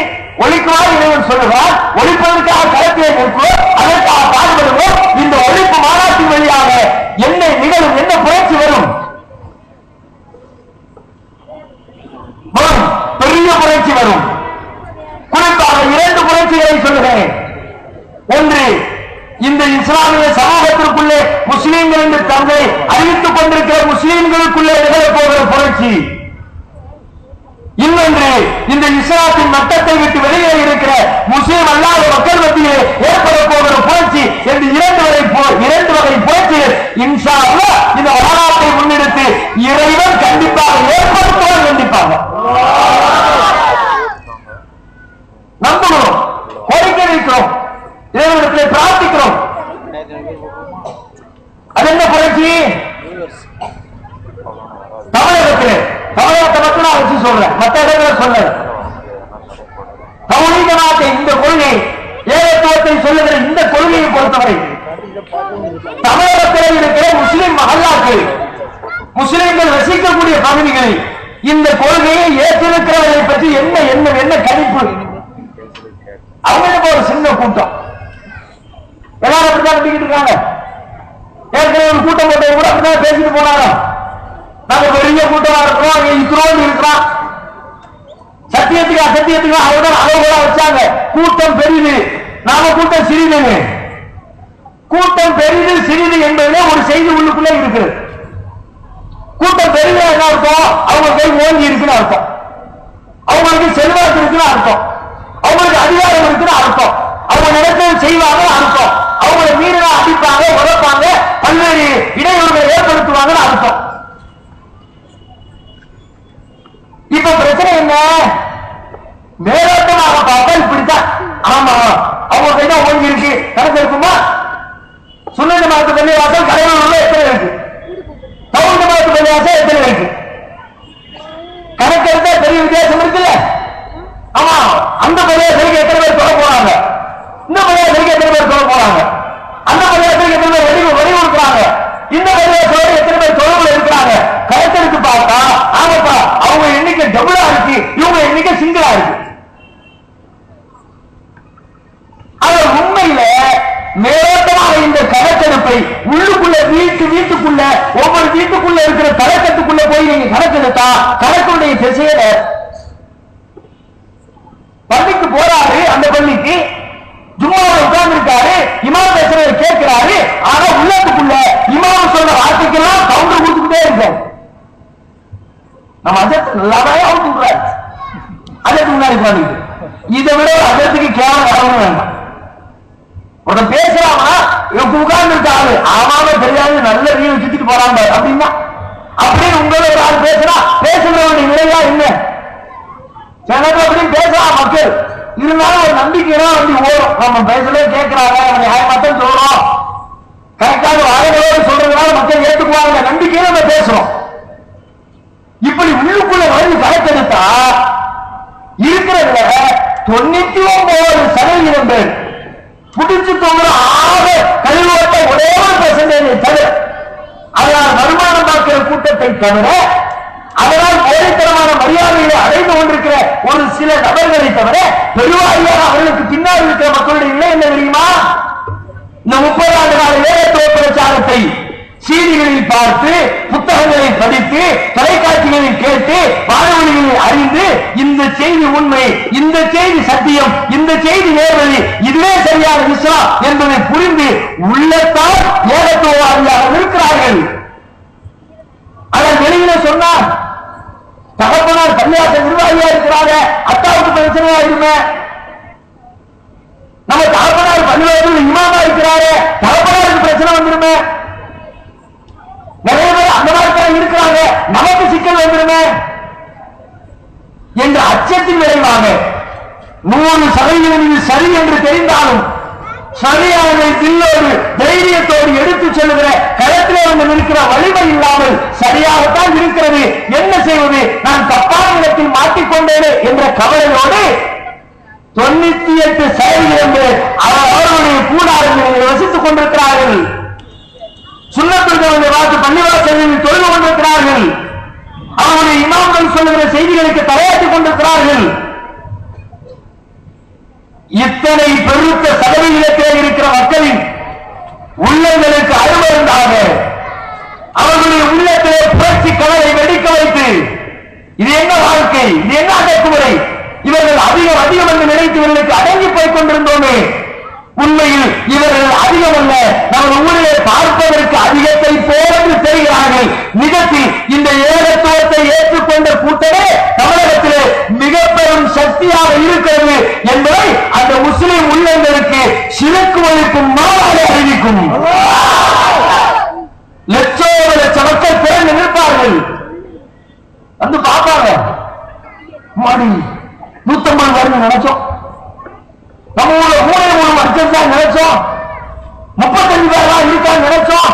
ஒழிக்குமாறு இறைவன் சொல்லுவார். ஒழிப்பதற்காக களத்திலே நிற்போம், அதற்காக பாடுபடுவோம். இந்த ஒழிப்பு மாநாட்டின் வழியாக என்ன நிகழும், என்ன புரட்சி வரும்? பெரிய புரட்சி வரும். குறிப்பாக 2 புரட்சிகளை சொல்லுகிறேன். ஒன்று, இந்த இஸ்லாமிய சமூகத்திற்குள்ளே முஸ்லீம்கள் என்று தங்களை அறிவித்துக் கொண்டிருக்கிற முஸ்லீம்களுக்குள்ளே நிகழப்போகிற புரட்சி. இன்னொன்று, இந்த இஸ்லாத்தின் மட்டத்தை விட்டு வெளியே இருக்கிற முஸ்லீம் அல்லாத மக்கள் மத்தியிலே ஏற்பட போகிற புரட்சி என்று 2 வகை புரட்சிகள் இன்ஷா அல்லாஹ் இந்த வரலாற்றை முன்னெடுத்து இறைவன் கண்டிப்பாக ஏற்படுத்துவார். கண்டிப்பாக நம்புகிறோம், கோரிக்கை வைக்கிறோம், இறைவனிடத்திலே பிரார்த்திக்கிறோம். அது என்ன புரட்சி? தமிழகத்திலே, தமிழகத்தை மட்டும் நான் வச்சு சொல்றேன், மற்ற இடங்களை சொல்ல. தௌஹீத் ஜமாஅத் இந்த கொள்கை, ஏகத்துவத்தை சொல்லுகிற இந்த கொள்கையை பொறுத்தவரை தமிழகத்தில் இருக்கிற முஸ்லிம் மஹல்லாக்கள், முஸ்லிம்கள் வசிக்கக்கூடிய பகுதிகளில் இந்த கொள்கையை ஏற்றிருக்கிறவர்களை பற்றி என்ன கணிப்பு? அவங்களுக்கு ஒரு சின்ன கூட்டம், எல்லாரும் அப்படித்தான் நம்பிக்கிட்டு இருக்காங்க. ஏற்கனவே ஒரு கூட்டம் போட்டவங்க கூட அப்படிதான் பேசிட்டு போனாங்க. நாங்க பெரிய கூட்டமா இருக்கிறோம், அங்க இத்தனோடு இருக்கிறோம், சத்தியத்துக்கு அவர்தான் அளவுகளா வச்சாங்க. கூட்டம் பெரிது, நாம கூட்டம் சிறிது. கூட்டம் பெரிது சிறிது என்பதிலே ஒரு செய்தி உள்ளுக்குள்ளே இருக்குது. கூட்டம் பெரிது என்ன அர்த்தம்? அவங்க கை ஓங்கி இருக்குன்னு அர்த்தம், அவங்களுக்கு செல்வாக்கு இருக்குன்னு அர்த்தம், அவங்களுக்கு அதிகாரம் இருக்குன்னு அர்த்தம், அவங்க நினைச்சது செய்வாங்க அர்த்தம், அவங்களை மீறினா அடிப்பாங்க, உழைப்பாங்க, பல்வேறு இடையூறுகளை ஏற்படுத்துவாங்கன்னு அர்த்தம். இப்ப பிரச்சனை என்ன? மேலோட்டமாக பார்த்தா இப்படித்தான். ஆமா, அவங்க கைதான் ஓங்கி இருக்கு, கணக்கு இருக்குமா? சுன்னத் ஜமாஅத் பள்ளிவாசல் கடையூர்ல எத்தனை இருக்கு? தௌஹீத் ஜமாஅத் பள்ளிவாசல் எத்தனை இருக்கு? கணக்கு எடுத்தா பெரிய வித்தியாசம் இருக்குல்ல? ஆமா, அந்த பள்ளிவாசலுக்கு எத்தனை பேர் தொலை போறாங்க, இந்த பள்ளிவாசலுக்கு எத்தனை பேர் தொலை போறாங்க, அந்த பள்ளிவாசலுக்கு எத்தனை பேர் வரி கொடுக்குறாங்க, இந்த பள்ளிவாசலோட எத்தனை பேர் தொடர்புல இருக்கிறாங்க. கணக்கெடுத்து பார்த்தா ஆமாப்பா, அவங்க எண்ணிக்கை டபுளா இருக்கு, இவங்க எண்ணிக்கை சிங்கிளா இருக்கு. அவர் உண்மையில மேலோட்டமாக இந்த கணக்கெடுப்பை உள்ளுக்குள்ள வீட்டுக்குள்ள ஒவ்வொரு வீட்டுக்குள்ள இருக்கிற தலைக்கட்டுக்குள்ள போய் நீங்க கணக்கெடுத்தா கணக்குடைய திசையில பள்ளிக்கு போறாரு, அந்த பள்ளிக்கு ஜும்மாவில் உட்கார்ந்து இருக்காரு, இமாம் பேசுறதை கேட்கிறாரு. ஆனா உள்ளத்துக்குள்ள இமாம் சொன்ன வார்த்தைக்கெல்லாம் கவுண்டர் கொடுத்துக்கிட்டே இருக்காரு. நம்ம அஜத் நல்லாவே அவுத்து விடுறாரு. அஜத்துக்கு முன்னாடி உட்கார்ந்து இதை விட அஜத்துக்கு கேவலம் வரவும் வேண்டாம். ஒருத்தன் பேசுறாங்கன்னா உட்கார்ந்து இருக்காரு ஆமாவே தெரியாது நல்ல ரீல் சுத்திட்டு போறாங்க அப்படின்னா அப்படின்னு உங்களோட ஒரு ஆள் பேசுறா பேசுறவனுடைய நிலையா என்ன அப்படின்னு பேசலாம் மக்கள். இருந்தாலும் ஒரு நம்பிக்கையா வந்து ஓடும். நம்ம பேசலே கேட்கிறாங்க நியாயமாத்தான் சொல்றோம் கரெக்டாக வாழைகளோடு சொல்றதுனால மக்கள் ஏற்றுக்குவாங்க நம்பிக்கையில நம்ம பேசுறோம். இப்படி உள்ளுக்குள்ள வந்து கணக்கெடுத்தா இருக்கிறதுல 99% பேர் புடிச்சு தோன்ற ஆக கழிவோட்ட ஒரே ஒரு பெர்சன்டேஜை தவிர அதனால் வருமானம் பார்க்கிற கூட்டத்தை தவிர அதனால் போலித்தனமான மரியாதையை அடைந்து கொண்டிருக்கிற ஒரு சில நபர்களை தவிர பெருவாரியாக அவர்களுக்கு பின்னால் இருக்கிற மக்களுடைய நிலை என்ன தெரியுமா? இந்த 30 ஆண்டு கால ஏகத்துவ பிரச்சாரத்தை செய்திகளில் பார்த்து புத்தகங்களை படித்து தொலைக்காட்சிகளில் கேட்டு வானொலிகளில் அறிந்து இந்த செய்தி உண்மை இந்த செய்தி சத்தியம் இந்த செய்தி நேர்வழி இதுவே சரியான இஸ்லாம் என்பதை புரிந்து உள்ளத்தால் ஏகத்துவவாதியாக இருக்கிறார்கள். அதன் வெளியில சொன்னார் தகப்பனார் பள்ளியாச நிர்வாகியா இருக்கிறாங்க அத்தாவுக்கு பிரச்சனையா இருமே நம்ம தகப்பனார் பள்ளிவாசல் இமாமா இருக்கிறாரு தகப்பனாருக்கு பிரச்சனை வந்துருமே நிறைய பேர் அந்த மாதிரி இருக்கிறாங்க நமக்கு சிக்கல் வந்துருமே என்ற அச்சத்தின் விளைவாக 100% சரி என்று தெரிந்தாலும் சரியான தில்லோடு தைரியத்தோடு எடுத்துச் செல்லுகிற களத்திலே வந்து நிற்கிற வலிமை இல்லாமல் சரியாகத்தான் இருக்கிறது என்ன செய்வது நான் தப்பான இடத்தில் மாட்டிக்கொண்டேன் என்ற கவலையோடு 98% அவர்களுடைய கூடாரங்களில் வசித்துக் கொண்டிருக்கிறார்கள். சுண்ணத்துகளை பார்த்து பள்ளிவாசலில் தொழுது கொண்டிருக்கிறார்கள். அவருடைய இமாம்கள் சொல்லுகிற செய்திகளுக்கு தலையாட்டிக் கொண்டிருக்கிறார்கள். இத்தனை பெருத்த சதவீதத்தில் இருக்கிற மக்களின் உள்ளங்களுக்கு அருமருந்தாக அவர்களுடைய உள்ளத்திலே புரட்சி கனலை வெடிக்க வைத்து இது என்ன வாழ்க்கை இது என்ன அடக்குமுறை இவர்கள் அதிகம் என்று நினைத்து இவர்களுக்கு அடங்கி போய் கொண்டிருந்தோமே உண்மையில் இவர்கள் அதிகம் அல்ல நமது ஊரிலே பார்ப்பதற்கு அதிகத்தை போன்று தெரிகிறார்கள். நிஜத்தில் இந்த ஏகத்துவத்தை ஏற்றுக்கொண்ட கூட்டமே தமிழகத்திலே மிக பெரும் சக்தியாக இருக்கிறது என்பதை அந்த முஸ்லிம் உள்ளங்களுக்கு சிறக்கு வலிக்கும் மாறாக அறிவிக்கும். லட்ச மக்கள் திறந்து நிற்பார்கள் வந்து பார்ப்பாங்க. மாடி 150 வருடம் நினைச்சோம் நம்ம ஊர்ல 3 வருஷம் தான் நினைச்சோம் 35 பேர் இருக்கான்னு நினைச்சோம்.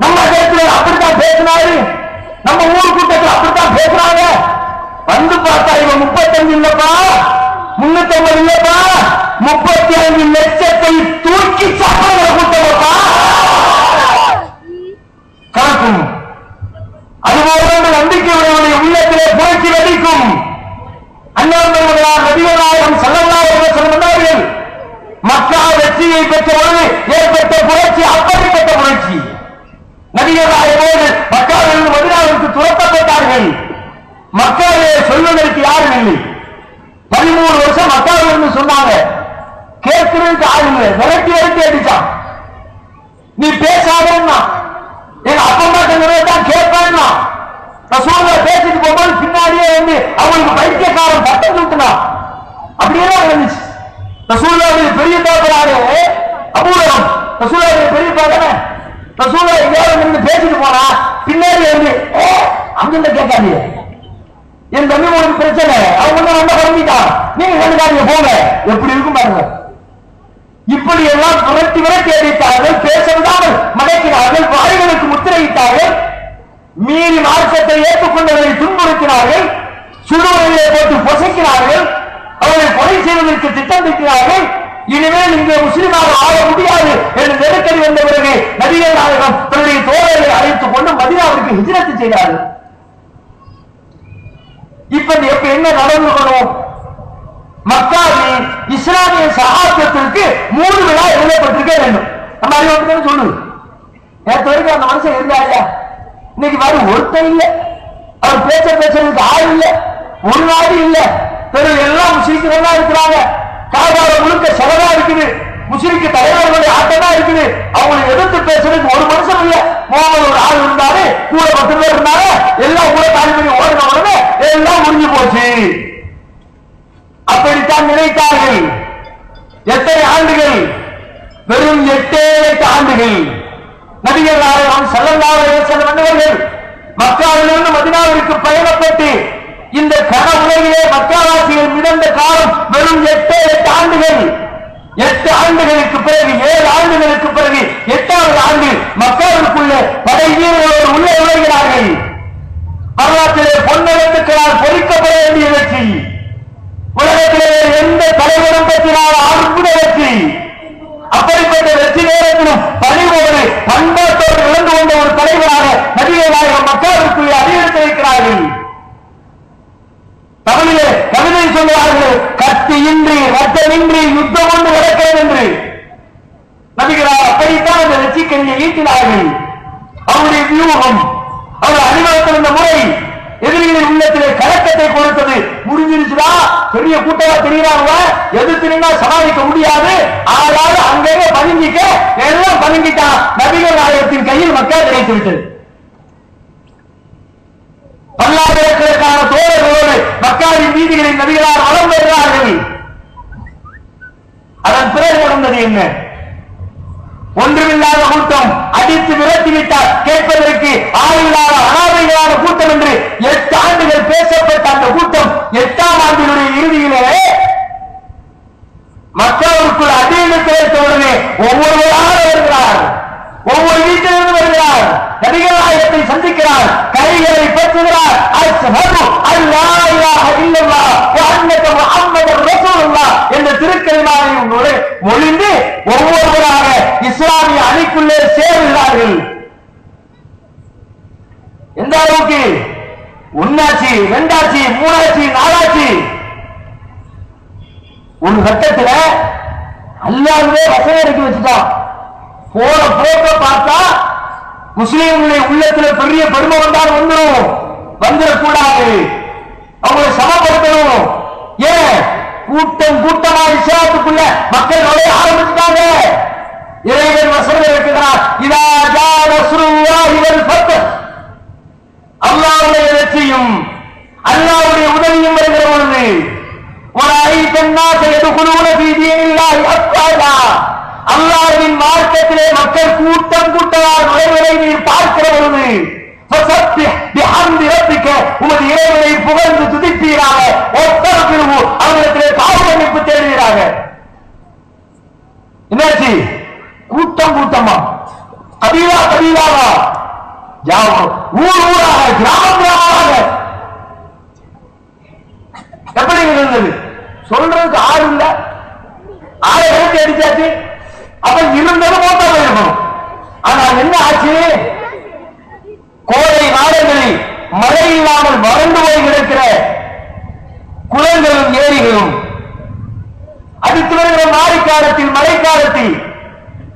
நம்ம இடத்துல அப்படித்தான் பேசினாரு நம்ம ஊர் கூட்டத்தில் அப்படித்தான் பேசுறாங்க. வந்து பார்த்தா இவன் 35 இல்லப்பா 350 இல்லப்பா 35 லட்சத்தை தூக்கி சாப்பிடுற கூட்டப்பா கணக்கும். அதுபோல நம்பிக்கையுடைய உள்ளத்திலே புரட்சி வெடிக்கும். அண்ணாமலையார் நபிகளாரும் ஸல்லல்லாஹு அலைஹி வஸல்லம் சொன்னார்கள் மக்கா வெற்றியை பெற்ற பொழுது ஏற்பட்ட புரட்சி அப்படிப்பட்ட புரட்சி. நபிகளாரோடு மக்காவிலிருந்து மதீனாவிற்கு துரத்தப்பட்டார்கள். மக்காவிலே சொல்வதற்கு யாரும் இல்லை. 13 வருஷம் மக்காவில் இருந்து சொன்னாங்க கேட்கிறதுக்கு ஆள் இல்லை. விரட்டி அடிச்சான். நீ பேசாதன்னா எங்க அப்பா தான் கேட்பேன்னா ரசூலுல்லாஹ் பேசிட்டு போகும்போது பின்னாடியே வந்து அவங்களுக்கு பைத்தியக்காரன் பட்டம் சுட்டினா அப்படியே இருந்துச்சு. ரசூலுல்லாஹ் பெரிய தாப்பராரு அபூலகம் ரசூலுல்லாஹ் பெரிய தாப்பன ரசூலுல்லாஹ் எங்கேயாவது நின்று பேசிட்டு போனா பின்னாடி வந்து அங்கிருந்து கேட்காதீங்க என் தம்பி உங்களுக்கு பிரச்சனை அவங்க ரொம்ப குழம்பிட்டான் நீங்க கண்டுக்காதீங்க போங்க எப்படி இருக்கும் பாருங்க. இப்படி எல்லாம் விரட்டி அடித்தார்கள். பேச விடாமல் மடக்கினார்கள். வாய்களுக்கு முத்திரையிட்டார்கள். மீறி மார்க்கத்தை ஏற்றுக்கொண்டவர்களை துன்புறுத்தினார்கள். சுடுவதையை போட்டு பொசைக்கிறார்கள். அவர்களை கொலை செய்வதற்கு திட்டம் தீட்டினார்கள். இனிமேல் இங்கே முஸ்லிமாக ஆக முடியாது என்று நெருக்கடி வந்த பிறகு நபிகள் நாயகம் தன்னுடைய தோழர்களை அழைத்துக் கொண்டு மதீனாவிற்கு ஹிஜ்ரத் செய்தார்கள். இப்ப என்ன நடந்து கொள்வோம்? மக்காவில் இஸ்லாமிய சகாப்தத்திற்கு 3 விழா எழுதப்பட்டிருக்க வேண்டும். நம்ம அறிவு சொல்லுது. நேற்று வரைக்கும் அந்த மனுஷன் இருந்தாரியா இன்னைக்கு வரும் ஒருத்தர் இல்ல. அவர் பேசுறதுக்கு ஆள் இல்ல. ஒரு நாடு இல்ல. பெரு எல்லாம் முஸ்லிம்களா இருக்கிறாங்க. காபால முழுக்க செலவா இருக்குது. முஸ்லிம்க்கு தலைவர்களுடைய ஆட்டம் தான் இருக்குது. அவங்களை எதிர்த்து பேசுறதுக்கு ஒரு மனுஷன் இல்ல. முகமது ஒரு ஆள் இருந்தாரு. கூட 10 பேர் இருந்தாரு. எல்லாம் கூட தாலி பண்ணி ஓடின உடனே நினைத்தார்கள். எத்தனை ஆண்டுகள்? வெறும் 8 ஆண்டுகள். நபிகள் நாயகம் ஸல்லல்லாஹு அலைஹி வஸல்லம் அவர்கள் மக்காவிலிருந்து மதீனாவிற்கு பயணப்பட்டு இந்த கன உலகிலே மக்காவாசிகள் மிதந்த காலம் வெறும் 8 ஆண்டுகள். 8 ஆண்டுகளுக்கு பிறகு 7 ஆண்டுகளுக்கு பிறகு 8வது ஆண்டு மக்காவிற்குள்ள படை வீரர்களோடு உள்ளே நுழைகிறார்கள். வரலாற்றிலே பொன்னெழுத்துக்களால் பொறிக்கப்பட வேண்டிய வெற்றி, உலகத்திலே எந்த தலைவரும் பெற்றினால அற்புத வெற்றி. அப்படிப்பட்ட வெற்றி நேரத்திலும் பணிவோடு பண்பாட்டோடு இழந்து கொண்ட ஒரு தலைவராக நபிகள் நாயகம் மக்காவிற்குள்ளே அதிகரித்து வைக்கிறார்கள். தமிழிலே கவிதை சொல்கிறார்கள், கத்தியின்றி ரத்தமின்றி யுத்தம் ஒன்று நடக்கிறது என்று. நபிகளார் அப்படித்தான் அந்த வெற்றிக்கனியை ஈட்டினார்கள். அவருடைய வியூகம், அவர் அணிவகுத்திருந்த முறை எதிரிகளின் உள்ளத்திலே கலக்கத்தை கொடுத்தது. முடிஞ்சிருச்சுடா, பெரிய கூட்டமா தெரிகிறாங்க, எதிர்த்து நின்னா சமாளிக்க முடியாது, ஆளாவது அங்கேயே பதுங்கிக்க, எல்லாம் பதுங்கிட்டா. நபிகள் நாயகத்தின் கையில் மக்கள் கிடைத்து விட்டது. பல்லாயிரக்கணக்கான தோழர்களோடு மக்காவின் வீதிகளில் நபிகளார் வலம் பெறுகிறார்கள். அதன் பிறகு நடந்தது என்ன? ஒன்றுமில்லாத கூட்டம், அடித்து விரட்டிவிட்டார், கேட்பதற்கு ஆளில்லாத அனாதைகளான கூட்டம் என்று 8 ஆண்டுகள் பேசப்பட்ட அந்த கூட்டம் 8ஆம் ஆண்டினுடைய இறுதியிலே மக்காவிற்குள் அதிகரித்து வைத்தவுடனே ஒவ்வொருவராக வருகிறார், ஒவ்வொரு வீட்டிலிருந்து வருகிறார், நபிகள் நாயகத்தை சந்திக்கிறார், கைகளை பற்றுகிறார். அஷ்ஹது அல்லா இலாஹ இல்லல்லாஹ் வ அன்னக முஹம்மதுர் ரசூலுல்லாஹ் என்ற திருக்கலிமாவை மொழிந்து ஒவ்வொருவராக இஸ்லாமிய அணிக்குள்ளே சேருகிறார்கள். எந்த அளவுக்கு? 1 ஆட்சி, 2 ஆட்சி, 3 ஆட்சி, 4 ஆட்சி. ஒரு கட்டத்தில் அல்லாஹ்வே வசனம் இறக்கி வச்சுட்டான். போற போக்க பார்த்தா முஸ்லிம்களுடைய உள்ளத்துல பெரிய பெருமை வந்தால் வந்துடக்கூடாது, அவங்களை சமப்படுத்தணும். ஏன்? கூட்டம் கூட்டமா இஸ்லாத்துக்குள்ள மக்கள் நுழைய ஆரம்பிச்சுட்டாங்க. இறைவன் வசனம் இருக்கிறார், இதா ஜா நஸ்ருல்லாஹி வல் ஃபத்ஹ், அல்லாஹ்வுடைய வெற்றியும் அல்லாஹ்வுடைய உதவியும் வருகிற பொழுது வரைத الناس يدخلون في دين الله أفواجا, அல்லாஹ்வின் மார்க்கத்திலே மக்கள் கூட்டம் கூட்டமாக நுழைவதை நீர் பார்க்கிற பொழுது ஃபஸப்பிஹ் பிஹம்தி ரப்பிக, உமது இறைவனை புகழ்ந்து துதிப்பீராக, வஸ்தக்ஃபிருஹு, அவரிடத்திலே பாவ மன்னிப்பு தேடுவீராக. என்னாச்சு? கூட்டம் கூட்டமா, கபீலா கபீலாவா, ஊர் ஊராக, கிராமம் கிராமமாக. எப்படி இருந்தது? சொல்றதுக்கு ஆள் இல்ல, ஆளை எடுத்து அடிச்சாச்சு. அப்ப இருந்தது மோட்டா போயிருக்கணும். ஆனா என்ன ஆச்சு? கோடை நாடுகளில் மழை இல்லாமல் வறண்டு போய் கிடக்கிற குளங்களும் ஏரிகளும், அடித்து வருகிற மாரிக்காலத்தில் மழைக்காலத்தில்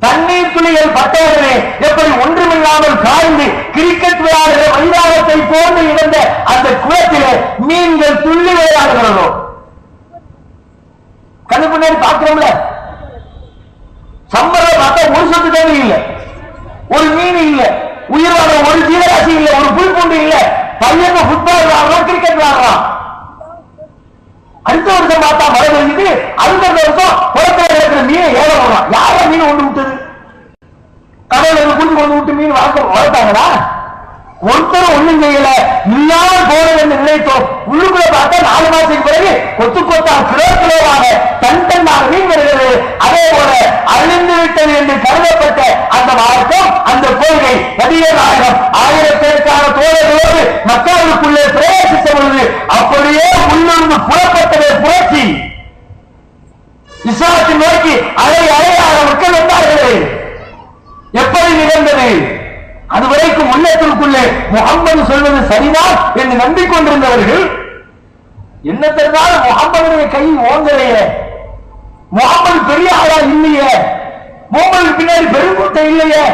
தண்ணீர் துளிகள் பட்டவர்களே எப்படி ஒன்றுமில்லாமல் காய்ந்து கிரிக்கெட் விளையாடுகிற மைதானத்தை போன்று இருந்த அந்த குளத்திலே மீன்கள் துள்ளி விளையாடுகிறதோ கண்ணு முன்னாடி பார்க்கிறோம்ல. சம்பளம் பார்த்தா ஒரு சொத்து தண்ணி இல்லை, ஒரு மீன் இல்லை, உயிரான ஒரு ஜீவராசி இல்லை, ஒரு புல் பூண்டு இல்லை. பையன் ஃபுட்பால் விளையாடுறான், கிரிக்கெட் விளையாடுறான். அடுத்த வருஷம் பார்த்தா மழை பெய்யுது, அடுத்த வருஷம் குளத்துல இருக்கிற மீனை ஏழ போடுறான். யார மீன் கொண்டு விட்டது? கடவுள் குஞ்சு கொண்டு விட்டு மீன் வளர்த்தாங்களா? ஒருத்தரும் ஒண்ணும் செய்யல, இல்லாமல் போனது என்று நினைத்தோம். உள்ளுக்குள்ள பார்த்தா 4 மாசத்துக்கு பிறகு கொத்து கொத்தா கிலோ கிலோவாக தன்னாக மீன் வருகிறது. அதே போல அழிந்து விட்டது என்று கருதப்பட்ட அந்த மார்க்கம், அந்த கொள்கை நபிகள் நாயகம் ஆயிரக்கணக்கான தோழர்களோடு மக்களுக்குள்ளே பிரவேசித்த பொழுது அப்படியே உள்ளிருந்து புறப்பட்டதே புரட்சி. இஸ்லாத்தை நோக்கி அலையாக மக்கள் வந்தார்களே. எப்படி நிகழ்ந்தது? அதுவரைக்கும் உள்ளத்திற்குள்ளே முகம்மது சொல்வது சரிதான் என்று நம்பிக்கொண்டிருந்தவர்கள் என்ன தெரிந்தாலும் முகம்மதுடைய கை ஓங்கலையே, முகம்மது பெரிய ஆளா இல்லையே, முகம்மது பின்னாடி பெருங்கூட்டம் இல்லையே,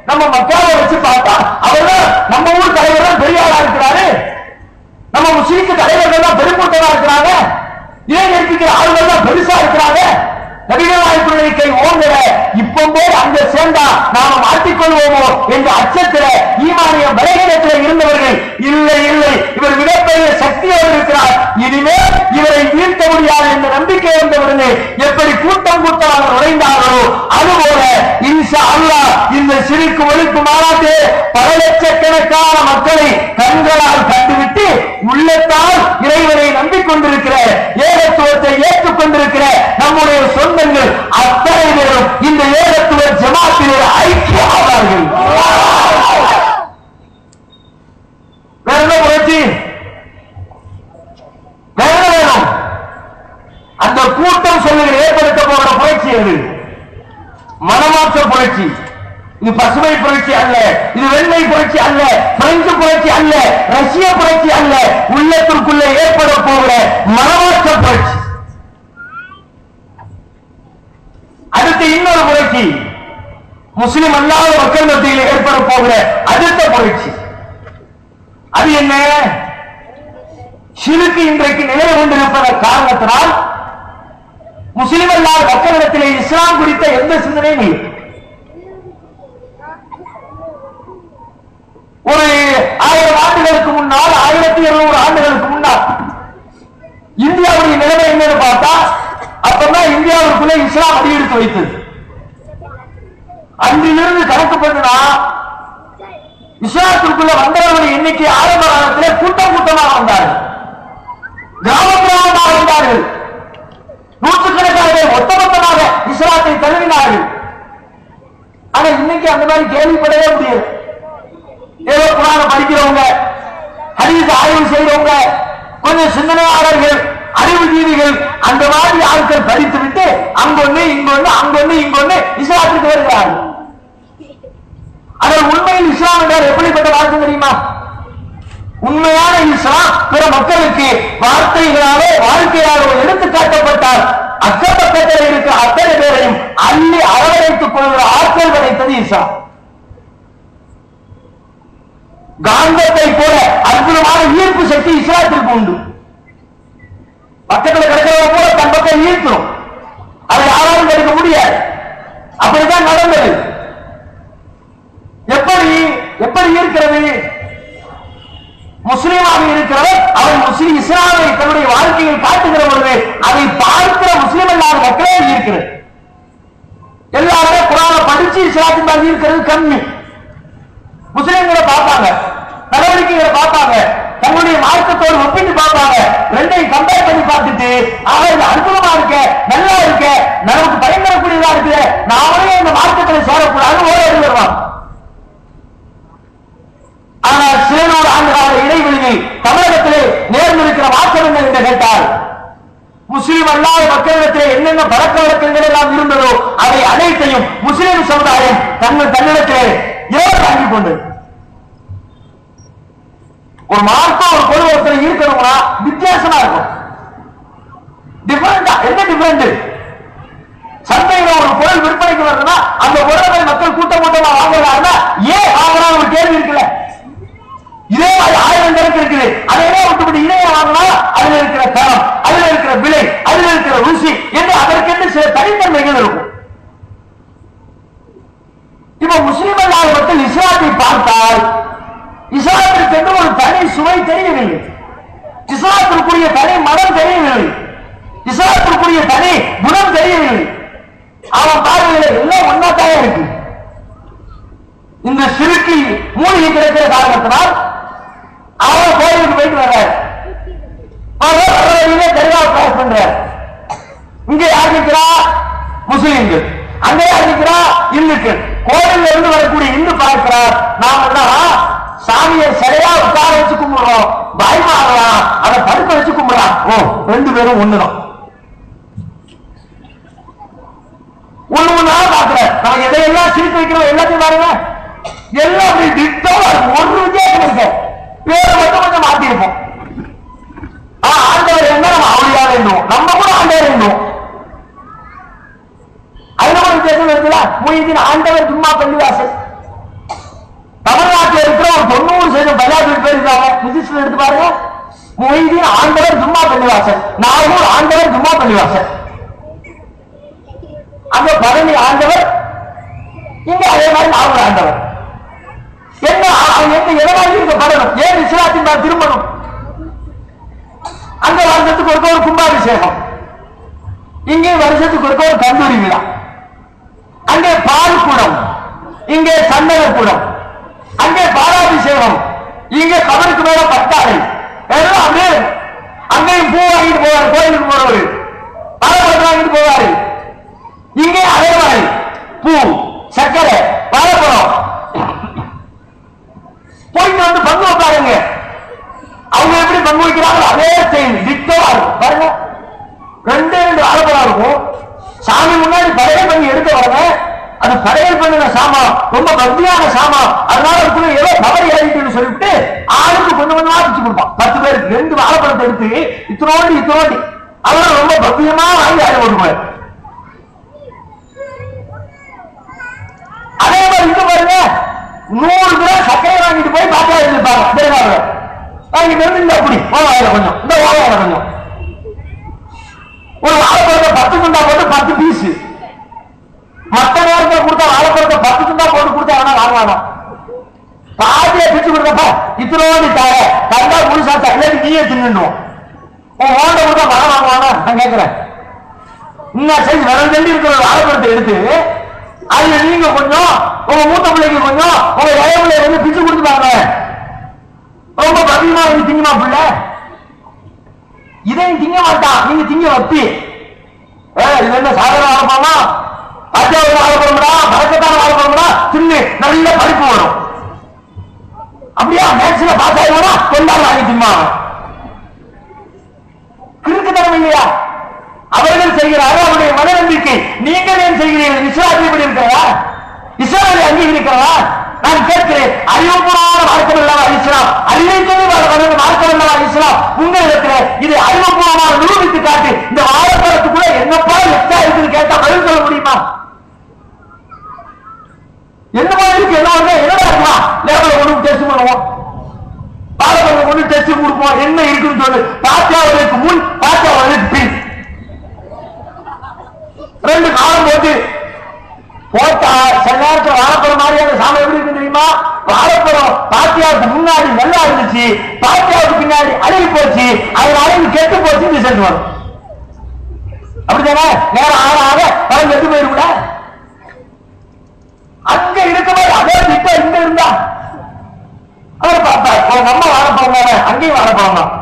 நம்ம மக்காவை வச்சு பார்த்தா அவர்தான் நம்ம ஊர் தலைவர் தான் பெரிய ஆளா இருக்கிறாரு, நம்ம முஸ்லிம்க்கு தலைவர்கள் தான் பெருங்கூட்டமா இருக்கிறாங்க, ஏன் இருக்கிற ஆளுநர் தான் பெருசா இருக்கிறாங்க. நபிகள் நாயகத்துடைய கை ஓங்கல, இப்ப போய் அங்க சேர்ந்தா நாம மாட்டிக்கொள்வோமோ என்ற அச்சத்தில ஈமானிய பலகீனத்தில் இருந்தவர்கள் இல்லை இல்லை, இவர் மிகப்பெரிய சக்தியோடு இருக்கிறார், இனிமேல் இவரை வீழ்த்த முடியாது என்ற நம்பிக்கை ஒழிக்கு ஒழிக்கு மாறாது பல லட்சக்கணக்கான மக்களை கண்களால் கண்டுவிட்டு உள்ளத்தால் இறைவனை நம்பிக்கொண்டிருக்கிற ஏகத்துவத்தை ஏற்றுக்கொண்டிருக்கிற நம்முடைய சொந்தங்கள் அத்தனை பேரும் இந்த ஏகத்துவ ஜமாத்திலே ஐக்கியமாவார்கள். வேற என்ன புரட்சி? வேற வேணும்? அந்த கூட்டம் சொல்லுகிற ஏற்படுத்த போகிற புரட்சி அது மனமாற்ற புரட்சி. இது பசுமை புரட்சி அல்ல, இது வெள்ளை புரட்சி அல்ல, பிரெஞ்சு புரட்சி அல்ல, ரஷ்ய புரட்சி அல்ல, உள்ளத்திற்குள்ளே ஏற்பட போகிற மனமாற்ற புரட்சி. அடுத்து இன்னொரு புரட்சி முஸ்லிம் அல்லாத மக்கள் மத்தியில் ஏற்பட போகிற அடுத்த புரட்சி. அது என்ன? ஷிர்க் இன்றைக்கு நிலை கொண்டிருப்பதன் காரணத்தினால் முஸ்லிம் அல்லாத மக்களிடத்திலே இஸ்லாம் குறித்த எந்த சிந்தனையும் இல்லை. ஒரு 1000 ஆண்டுகளுக்கு முன்னால், 1200 ஆண்டுகளுக்கு முன்னால் இந்தியாவுடைய நிலைமை என்னன்னு பார்த்தா, அப்பதான் இந்தியாவுக்குள்ளே இஸ்லாம் அடியெடுத்து வைத்தது. அன்றிலிருந்து கணக்கு பண்ணினா இஸ்லாத்திற்குள்ள வந்தவர்கள் எண்ணிக்கை ஆரம்ப காலத்திலே கூட்டம் கூட்டமாக வந்தார்கள், கிராமமாக வந்தார்கள், நூற்றுக்கணக்கான ஒட்டுமொத்தமாக இஸ்லாத்தை தழுவினார்கள். ஆனா இன்னைக்கு அந்த மாதிரி கேள்விப்படவே முடியாது. ஏதோ குர்ஆன் படிக்கிறவங்க, ஹதீஸ் ஆய்வு செய்யறவங்க, கொஞ்சம் சிந்தனையாளர்கள், அறிவுஜீவிகள், அந்த மாதிரி ஆட்கள் படித்து விட்டு அங்கொன்னு இங்கொன்னு அங்கொன்னு இங்கொன்னு இஸ்லாத்துக்கு வருகிறார்கள். அதில் உண்மையில் இஸ்லாம் என்றால் எப்படிப்பட்ட வார்த்தை தெரியுமா? உண்மையான இஸ்லாம் பிற மக்களுக்கு வார்த்தைகளாலே வாழ்க்கையாளோ எடுத்து காட்டப்பட்டால் அக்கப்பக்கத்தில் இருக்கிற அத்தனை பேரையும் அள்ளி அரவணைத்துக் கொள்கிற ஆற்றல் படைத்தது இஸ்லாம். காந்தத்தை போல அற்புதமான ஈர்ப்பு சக்தி இஸ்லாத்திற்கு உண்டு. பக்கத்தில் கிடைக்கிறவங்க போல தன் பக்கம் ஈர்க்கும், அதை யாராலும் கிடைக்க முடியாது. அப்படித்தான் நடந்தது. எப்படி இருக்கிறது? முஸ்லீமாக இருக்கிறவர் அவர் முஸ்லிம் இஸ்லாமை தன்னுடைய வாழ்க்கையில் காட்டுகிற பொழுது அதை பார்க்கிற முஸ்லிம் அல்லாத மக்களே இருக்கிறது. எல்லாருமே குர்ஆனை படிச்சு இஸ்லாத்தின் பால் இருக்கிறது கம்மி. முஸ்லிம்களை பார்ப்பாங்க, நடவடிக்கைகளை பார்ப்பாங்க, தங்களுடைய மார்க்கத்தோடு ஒப்பிட்டு பார்ப்பாங்க, ரெண்டையும் கம்பேர் பண்ணி பார்த்துட்டு இது அற்புதமா இருக்க, நல்லா இருக்க, நமக்கு பயன்படக்கூடியதா இருக்கு, நாமளே இந்த மார்க்கத்தில் சேரக்கூடாது ஓடி வருவாங்க. ஆனால் சில நூறு ஆண்டுகால இடைவெளியில் தமிழகத்திலே நேர்ந்திருக்கிற மாற்றம் என்ன என்று கேட்டால், முஸ்லிம் அல்லாத மக்களிடத்திலே என்னென்ன பழக்க வழக்கங்கள் எல்லாம் இருந்ததோ அதை அனைத்தையும் முஸ்லிம் சமுதாயம் தன்னிடத்திலே தாங்கிக் கொண்டது. ஒரு மார்க்கம் ஒரு பொருள் ஒருத்தர் இருக்கணும்னா வித்தியாசமா இருக்கும். டிஃபரெண்டா என்ன டிஃபரெண்ட்? சந்தையில ஒரு பொருள் விற்பனைக்கு வருதுன்னா அந்த பொருளை மக்கள் கூட்டம் கூட்டமா வாங்குறாங்கன்னா ஏன் வாங்குறாங்க ஒரு கேள்வி இருக்குல்ல. இதே மாதிரி 1000 கணக்கு இருக்குது, அதையே விட்டுவிட்டு இதையே வாங்கினா அதுல இருக்கிற தரம், அதுல இருக்கிற விலை, அதுல இருக்கிற ருசி என்று அதற்கென்று சில தனித்தன்மைகள் இருக்கும். இப்ப முஸ்லிம் அல்லாத மக்கள் இஸ்லாத்தை பார்த்தால் இஸ்லாத்திற்கு என்று ஒரு தனி சுவை தெரியவில்லை, இஸ்லாத்திற்குரிய தனி மனம் தெரியவில்லை, இஸ்லாத்திற்குரிய தனி குணம் தெரியவில்லை. அவன் பார்வையில எல்லாம் ஒன்னாத்தான் இருக்கு. இந்த சிறுக்கி மூலிகை கிடைக்கிற காரணத்தினால் அவன் கோயிலுக்கு போயிட்டு வர்றாரு, தர்கா கிராஸ் பண்றார். இங்க யார் நிற்கிறா? முஸ்லிம்கள். அங்கே யார் நிற்கிறா? இந்துக்கள். கோயில்ல இருந்து வரக்கூடிய இந்து பார்க்கிறார், நாம தான் சாமியை சிலையா உட்கார வச்சு கும்பிடுறோம், பயமாகலாம் அதை படுக்க வச்சு கும்பிடலாம். ஓ, 2 பேரும் ஒண்ணுதான். ஒண்ணு பாக்குற நம்ம எதையெல்லாம் சிரித்து வைக்கிறோம் எல்லாத்தையும் பாருங்க, எல்லாம் அப்படி திட்டம் ஒரு வித்தியாசம் இருக்க, பேரை மட்டும் கொஞ்சம் மாத்தி இருப்போம். ஆண்டவர் என்ன நம்ம அவளியா வேண்டும், நம்ம கூட ஆண்டவர் வேண்டும். அதுல ஒரு வித்தியாசம் இருக்குல்ல. மொய்தீன் ஆண்டவர் சும்மா பள்ளிவாசல். தமிழ்நாட்டில் இருக்கிற ஒரு 90% பஞ்சாபி பேர் இருக்காங்க, பிசிக்ஸ்ல எடுத்து பாருங்க. மொய்தீன் ஆண்டவர் சும்மா பள்ளிவாசல், நாகூர் ஆண்டவர் சும்மா பள்ளிவாசல், அங்க பழனி ஆண்டவர், இங்க அதே மாதிரி நாகூர் ஆண்டவர். என்ன எதனால இங்க படணும்? ஏன் இஸ்லாத்தின் தான் திரும்பணும்? அங்க வருஷத்துக்கு ஒருக்க ஒரு கும்பாபிஷேகம், இங்கே வருஷத்துக்கு ஒருக்க ஒரு கந்தூரி விழா, அங்கே பால் குடம், இங்கே சந்தன கூடம், அங்கே பாலாபிஷேகம், இங்கே கபருக்கு மேல பட்டாடை எல்லாம் அப்படியே. அங்கேயும் பூ வாங்கிட்டு போவாரு, கோயிலுக்கு போறவரு வாழைப்பழம் வாங்கிட்டு போவாரு. இங்கே அதே மாதிரி பூ, சர்க்கரை, வாழைப்பழம் போயிட்டு வந்து பங்கு வைப்பாருங்க. அவங்க எப்படி பங்கு வைக்கிறாங்களோ அதே செய்யுது திட்டமா இருக்கும் பாருங்க. ரெண்டு வாழைப்பழம் இருக்கும். சாமி முன்னாடி படையல் பண்ணி எடுக்க வரங்க. அது படையல் பண்ணின சாமான், ரொம்ப பக்தியான சாமான். அதனால அதுக்குள்ள ஏதோ தவறு இறங்கிட்டு சொல்லிட்டு ஆளுக்கு கொஞ்சம் கொஞ்சமா வச்சு கொடுப்பான். 10 பேருக்கு 2 வாழைப்பழத்தை எடுத்து இத்தனோண்டி அவரும் ரொம்ப பக்தியமா வாங்கி ஆய போடுவார். அதே மாதிரி இங்க பாருங்க, 100 கிராம் சர்க்கரை வாங்கிட்டு போய் பாத்தியா இருப்பாங்க. வாங்கிட்டு வந்து இந்த அப்படி ஓவாயிரம் கொஞ்சம், இந்த ஓவாயிரம் கொஞ்சம், ஒரு வாழைப்பழத்தை 10 துண்டா போட்டு 10 பீஸ். மற்ற நேரத்தில் கொடுத்தா வாழைப்பழத்தை 10 துண்டா போட்டு கொடுத்தா வாங்கலாம். பாதியை பிச்சு கொடுத்தப்ப இத்தனோடு தார தந்தா முழுசா தள்ளி நீயே தின்னுடும். ஓண்ட கொடுத்தா மரம் வாங்குவானா? நான் கேட்கிறேன். இன்னும் சைஸ் விரல் தள்ளி இருக்கிற வாழைப்பழத்தை எடுத்து அதுல நீங்க கொஞ்சம், உங்க மூத்த பிள்ளைக்கு கொஞ்சம், உங்க இளைய பிள்ளைய வந்து பிச்சு கொடுத்துப்பாங்க. ரொம்ப பகிமா வந்து திங்குமா பிள்ளை? இதையும் திங்க மாட்டான். நீங்க திங்க வப்பி இது என்ன சாதாரண வாழைப்பழமா? அத்தியாவசிய வாழைப்பழம்டா, பழக்கத்தான வாழைப்பழம்டா, தின்னு நல்ல பறிப்பு வரும். அப்படியா மேக்ஸ்ல பாஸ் ஆயிடுவா கொண்டாடு வாங்கி திம்மா. கிறுக்குத்தனம் இல்லையா? அவர்கள் செய்கிறார்கள், அவருடைய மன நம்பிக்கை. நீங்கள் ஏன் செய்கிறீர்கள்? இஸ்லாத்தை எப்படி இருக்கிறதா? இஸ்லாமை அங்கீகரிக்கிறதா? நான் கேட்கிறேன், அறிவுபூர்வமான மார்க்கம் இல்லாம இஸ்லாம், அறிவை சொல்லி மார்க்கம் இல்லாம இஸ்லாம் உங்களிடத்தில் இதை அறிவுபூர்வமாக நிரூபித்து காட்டு. இந்த வாழைப்பழத்துக்குள்ள என்னப்பா எச்சா இருக்குன்னு கேட்டா பதில் சொல்ல முடியுமா? என்ன மாதிரி இருக்கு, என்ன என்னடா இருக்கலாம்? லேபில் ஒன்று டெஸ்ட் பண்ணுவோம், வாழைப்பழம் ஒன்று டெஸ்ட் கொடுப்போம், என்ன இருக்குன்னு சொல்லு. பாத்தியாவதற்கு முன் பாத்தியாவதற்கு பின் 2 காலம் போட்டா சில நேரத்தில் வாழைப்பழம் மாதிரியான சாமி எப்படி இருக்கு தெரியுமா? வாழைப்பழம் பாத்தியாவுக்கு முன்னாடி நல்லா இருந்துச்சு, பாத்தியாவுக்கு பின்னாடி அழுகி போச்சு, அதனால அழுகி கெட்டு போச்சு ரிசல்ட் வரும். அப்படித்தானே? நேரம் ஆக பழம் கெட்டு போயிருக்கூட. அங்க இருக்கும்போது அதே திட்டம் இங்க இருந்தா அவர் பார்த்தா நம்ம வாழைப்பழம் தானே, அங்கேயும் வாழைப்பழம் தான்.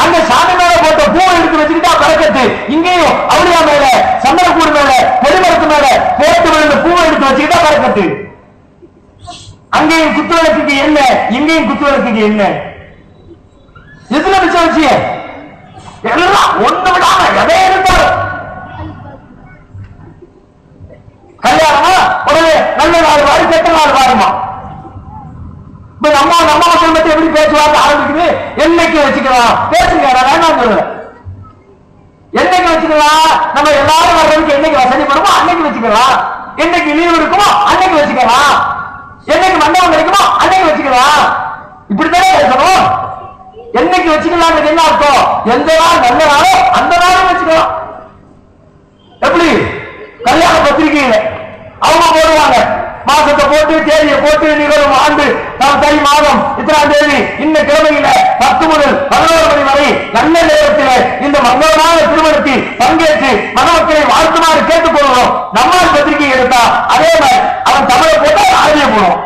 அங்க சாமி மேல போட்ட பூ எடுத்து வச்சுக்கிட்டா பறக்கத்து, இங்கேயும் அவளியா மேல, சந்தனக்கூடு மேல, பொலிமரத்து மேல போட்டு விழுந்த பூவை எடுத்து வச்சுக்கிட்டா பறக்கத்து. அங்கேயும் குத்துவிளக்குக்கு என்ன, இங்கேயும் குத்துவிளக்குக்கு என்ன? எதுல மிச்சம் வச்சு எல்லாம் ஒண்ணு விடாம எதை இருந்தாலும் கல்யாணமா உடனே நல்ல நாள் வாரி கெட்ட நாள் வாருமா. நம்ம மக்கள் மட்டும் எப்படி பேச்சுவார்த்தை ஆரம்பிக்குது? என்னைக்கு வச்சுக்கலாம் பேசுங்க, வேணாம் சொல்லுங்க. என்னைக்கு வச்சுக்கலாம்? நம்ம எல்லாரும் வர்றதுக்கு என்னைக்கு வசதி பண்ணுமோ அன்னைக்கு வச்சுக்கலாம். என்னைக்கு லீவு இருக்குமோ அன்னைக்கு வச்சுக்கலாம். என்னைக்கு மண்டபம் கிடைக்குமோ அன்னைக்கு வச்சுக்கலாம். இப்படித்தானே பேசணும். என்னைக்கு வச்சுக்கலாம் என்ன அர்த்தம்? எந்த நாள் நல்ல நாளோ அந்த நாளும் வச்சுக்கலாம். எப்படி கல்யாண பத்திரிகையில அவங்க போடுவாங்க, மாசத்தை போட்டு தேதியை போட்டு நிகழும் ஆண்டு தை மாதம் இத்தனாம் தேதி இந்த கிழமையில 10 முதல் 11 மணி வரை நல்ல நேரத்தில் இந்த மங்களமான திருமணத்தில் பங்கேற்று மணமக்களை வாழ்த்துமாறு கேட்டுக் கொள்கிறோம். நம்மால் பத்திரிகை எடுத்தா அதே மாதிரி அவன் தமிழை போட்டா ஆரிய போடும்.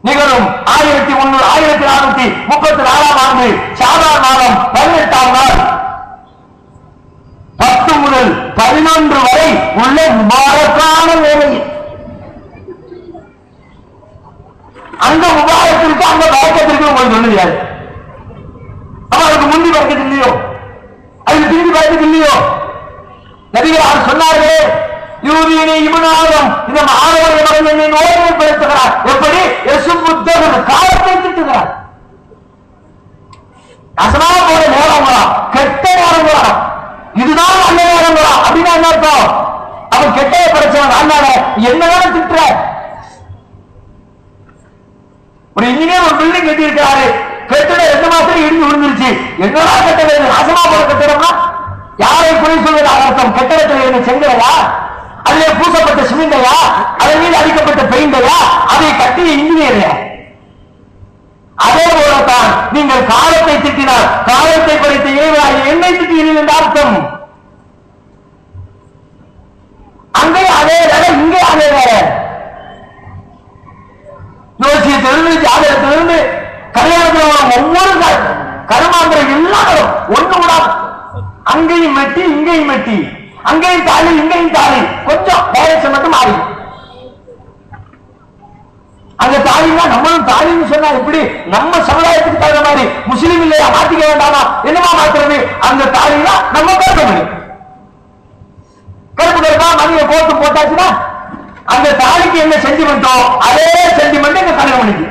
நிகழும் 1434 ஆண்டு சாதாரண மாதம் 18ஆம் நாள் 10 முதல் 11 வரை உள்ள முபாரக்கான வேலையில் அந்த முபாரத்திற்கு அந்த பழக்கத்திற்கு உங்களுக்கு சொல்ல முடியாது. அவருக்கு முந்தி பழக்கத்து இல்லையோ, அதுக்கு பிந்தி பழக்கத்து இல்லையோ? நபிகள் சொன்னார்களே, யூதியினை இவனாலும் இந்த மாணவர்கள் மகன் என்னை நோய்மைப்படுத்துகிறார். எப்படி? புத்தகம் காலத்தை திட்டுகிறார். அசனா போல நேரங்களா, கெட்ட நேரங்களா, இதுதான் நல்ல நேரங்களா அப்படின்னு என்ன அர்த்தம்? அவன் கெட்டைய படைச்சவன் அண்ணாட என்னதான் திட்டுற? ஒரு இன்ஜினியர் ஒரு பில்டிங் கட்டி இருக்கிறாரு, கட்டிடம் 2 மாசத்துல இடிஞ்சு விழுந்துருச்சு. என்னடா கட்டடம்? நாசமா போற கட்டிடம்னா யாரை குறை சொல்வது? அர்த்தம் கட்டிடத்தில் இருந்த செங்கலையா, அதிலே பூசப்பட்ட சிமெண்டையா, அதன் மீது அடிக்கப்பட்ட பெயிண்டையா, அதை கட்டிய இன்ஜினியரையா? அதே போலத்தான் நீங்கள் காலத்தை திட்டினால் காலத்தை படைத்த இறைவனாக என்னை திட்டுகிறீர்கள் என்ற அர்த்தம். அங்கே அதே இங்கே ஜோசியத்திலிருந்து ஜாதகத்திலிருந்து கல்யாணத்தில் ஒவ்வொரு கருமாந்திரம் எல்லாரும் ஒண்ணு கூட அங்கேயும் மெட்டி இங்கேயும் மெட்டி, அங்கேயும் தாலி இங்கேயும் தாலி, கொஞ்சம் டைரக்ஷன் மட்டும் மாறி. அந்த தாலினா நம்மளும் தாலின்னு சொன்னா எப்படி நம்ம சமுதாயத்துக்கு தகுந்த மாதிரி முஸ்லீம் இல்லையா மாத்திக்க வேண்டாமா, என்னமா மாத்துறது? அந்த தாலினா நம்ம கருப்பு கருப்பு கருப்பா மணியை போட்டு போட்டாச்சுன்னா அந்த தாலிக்கு என்ன சென்டிமெண்டோ அதே சென்டிமெண்ட் எங்க கல்யாணம் பண்ணிக்கு.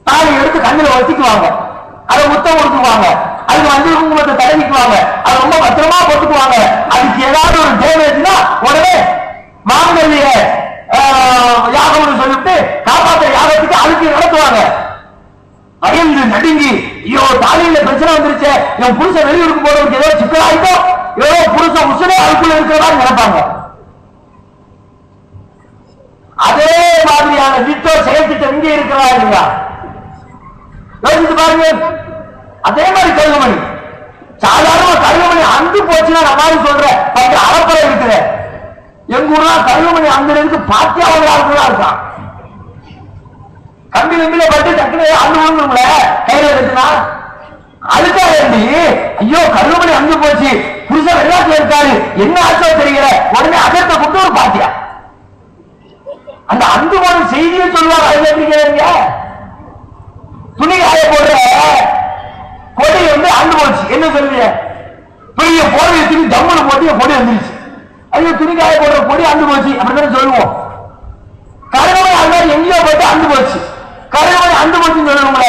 தாலி எடுத்து கண்ணில் வச்சுக்குவாங்க, அதை முத்தம் கொடுத்துக்குவாங்க, அதுக்கு மஞ்சள் குங்குமத்தை தடவிக்குவாங்க, அது ரொம்ப பத்திரமா போட்டுக்குவாங்க. அதுக்கு ஏதாவது ஒரு டேமேஜ்னா உடனே மாங்கல்ய யாகம்னு சொல்லிட்டு காப்பாற்ற யாகத்துக்கு அதுக்கு நடத்துவாங்க. பயந்து நடுங்கி ஐயோ தாலியில பிரச்சனை வந்துருச்சு, என் புருஷன் வெளியூருக்கு போறதுக்கு ஏதோ சிக்கலாயிட்டோ, ஏதோ புருஷன் உசுரே அதுக்குள்ள இருக்கிறதா நினைப்பாங்க. அதே மாதிரியான திட்டோ செயல் திட்டம் இங்கே இருக்கிறதா இல்லையா? யோசிச்சு பாருங்க. அதே மாதிரி கருகமணி, சாதாரண கருகமணி அந்து போச்சுன்னா நான் சொல்ற பத்து அறப்பறை இருக்கிற எங்க ஊர்ல கருகமணி அந்த பாத்தியா ஒரு ஆளுக்குதான் இருக்கான். கம்பி கம்பியில பட்டு டக்குனு அந்து விழுந்துங்கள கையில இருக்குன்னா அதுக்காக வேண்டி ஐயோ கருகமணி அந்து போச்சு, புருஷன் வெள்ளாட்டுல இருக்காரு, என்ன ஆச்சோ தெரியல, உடனே அகத்தை கொண்டு ஒரு பாத்தியா அந்த அந்து போன செய்தியை சொல்லுவாங்க. அது எப்படி கேளுங்க, துணி காய போடுற கொடி வந்து அண்டு போச்சு, என்ன சொல்லுவீங்க? பெரிய போர்வையை துணி தம்முன்னு போட்டு கொடி வந்துருச்சு, ஐயோ துணி காய போடுற கொடி அண்டு போச்சு அப்படித்தானே சொல்லுவோம். கருகமணி அந்த எங்கேயோ போட்டு அண்டு போச்சு, கருகமணி அண்டு போச்சுன்னு சொல்லணும்ல.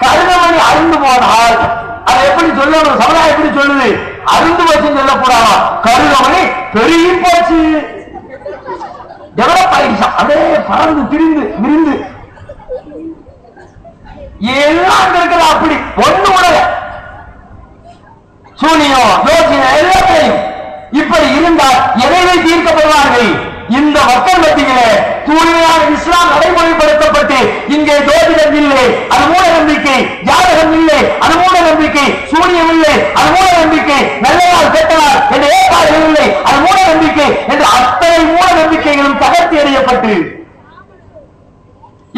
கருகமணி அருந்து போனால் அதை எப்படி சொல்லணும்? சமுதாயம் எப்படி சொல்லுது? அருந்து போச்சுன்னு சொல்லக்கூடாதா, கருகமணி பெருகி போச்சு, டெவலப் ஆயிடுச்சா, அதே பறந்து திரிந்து விரிந்து எல்லாம் இருக்கிற அப்படி ஒண்ணு உடைய சூனியம் யோசனை எல்லாத்தையும் இப்படி இருந்தால் எதையை தீர்க்கப்படுவார்கள்? இந்த மக்கள் மத்தியிலே தூய்மையான இஸ்லாம் நடைமுறைப்படுத்தப்பட்டு இங்கே ஜோதிடம் இல்லை, அது மூட நம்பிக்கை, ஜாதகம் இல்லை, அது மூட நம்பிக்கை, சூனியம் இல்லை, அது மூட நம்பிக்கை, நல்ல நாள் கெட்ட நாள் என்ற ஏற்பாடுகள் இல்லை, அது மூட நம்பிக்கை என்று அத்தனை மூட நம்பிக்கைகளும் தகர்த்தி எறியப்பட்டு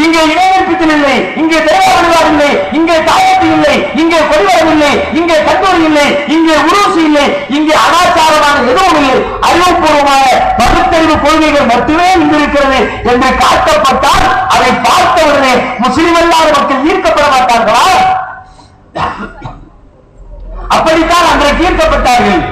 இங்கே இணையற்பித்தல் இல்லை, இங்கே தேவா வழிபாடு இல்லை, இங்கே தாயத்து இல்லை, இங்கே கொடிவரம் இல்லை, இங்கே கல்லூரி இல்லை, இங்கே உருசு இல்லை, இங்கே அனாச்சாரமான எதுவும் இல்லை, அறிவுபூர்வமான பகுத்தறிவு கொள்கைகள் மட்டுமே இங்கிருக்கிறது என்று காட்டப்பட்டால் அதை பார்த்தவுடனே முஸ்லிம் அல்லாத மக்கள் ஈர்க்கப்பட மாட்டார்களா? அப்படித்தான் அன்றைக்கு ஈர்க்கப்பட்டார்கள்.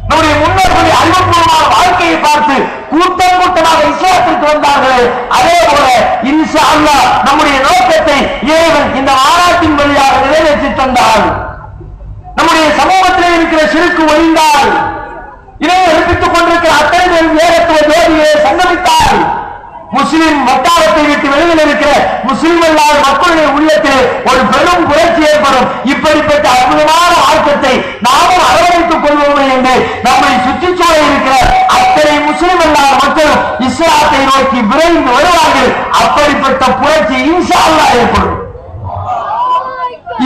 நம்முடைய முன்னோர்களுடைய அறிவுபூர்வமான வாழ்க்கையை பார்த்து கூட்டம் கூட்டமாக இஸ்லாத்திற்கு வந்தார்கள். அதே போல இன்ஷா அல்லாஹ் நம்முடைய நோக்கத்தை இறைவன் இந்த மாநாட்டின் வழியாக நிறைவேற்றி தந்தால், நம்முடைய சமூகத்தில் இருக்கிற சிறுக்கு ஒழிந்தால், இறைவன் எழுப்பித்துக் கொண்டிருக்கிற அத்தனை பேரும் ஏகத்துவ ஜோதியை சங்கமித்தால், முஸ்லிம் வட்டாரத்தை விட்டு வெளியில் இருக்கிற முஸ்லிம் அல்லாத மக்களுடைய உள்ளத்தில் ஒரு பெரும் புரட்சி ஏற்படும். இப்படிப்பட்ட அற்புதமான மார்க்கத்தை நாமும் அரவணைத்துக் கொள்வோம் என்று நம்மை சுற்றுச்சூழல் இருக்கிற அத்தனை முஸ்லிம் அல்லாத மக்கள் இஸ்லாத்தை நோக்கி விரைந்து வருவார்கள். அப்படிப்பட்ட புரட்சி இன்ஷா அல்லாஹ் ஏற்படும்.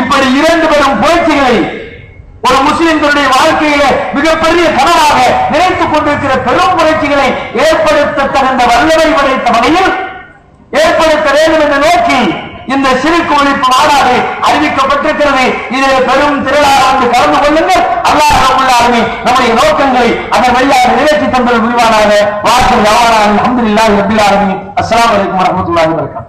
இப்படி இரண்டு பெரும் புரட்சிகளை ஒரு முஸ்லிம்களுடைய வாழ்க்கையில மிகப்பெரிய கனவாக நினைத்துக் கொண்டிருக்கிற பெரும் புரட்சிகளை ஏற்படுத்த தகுந்த வல்லமை படைத்த வகையில் ஏற்படுத்த வேண்டும் என்ற நோக்கி இந்த சிறுக்கு ஒழிப்பு மாநாடு அறிவிக்கப்பட்டிருக்கிறது. இதில் பெரும் திரளாக கலந்து கொள்ளுங்கள். அல்லாஹ் ரப்பல் ஆலமீன் நம்முடைய நோக்கங்களை அதன் வழியாக நிறைவேற்றி தந்தது முடிவானாக. வாசல் அல்ஹம்துலில்லாஹி ரப்பில் ஆலமீன். அஸ்ஸலாமு அலைக்கும் வரஹ்மத்துல்லாஹி வபரகாத்துஹு.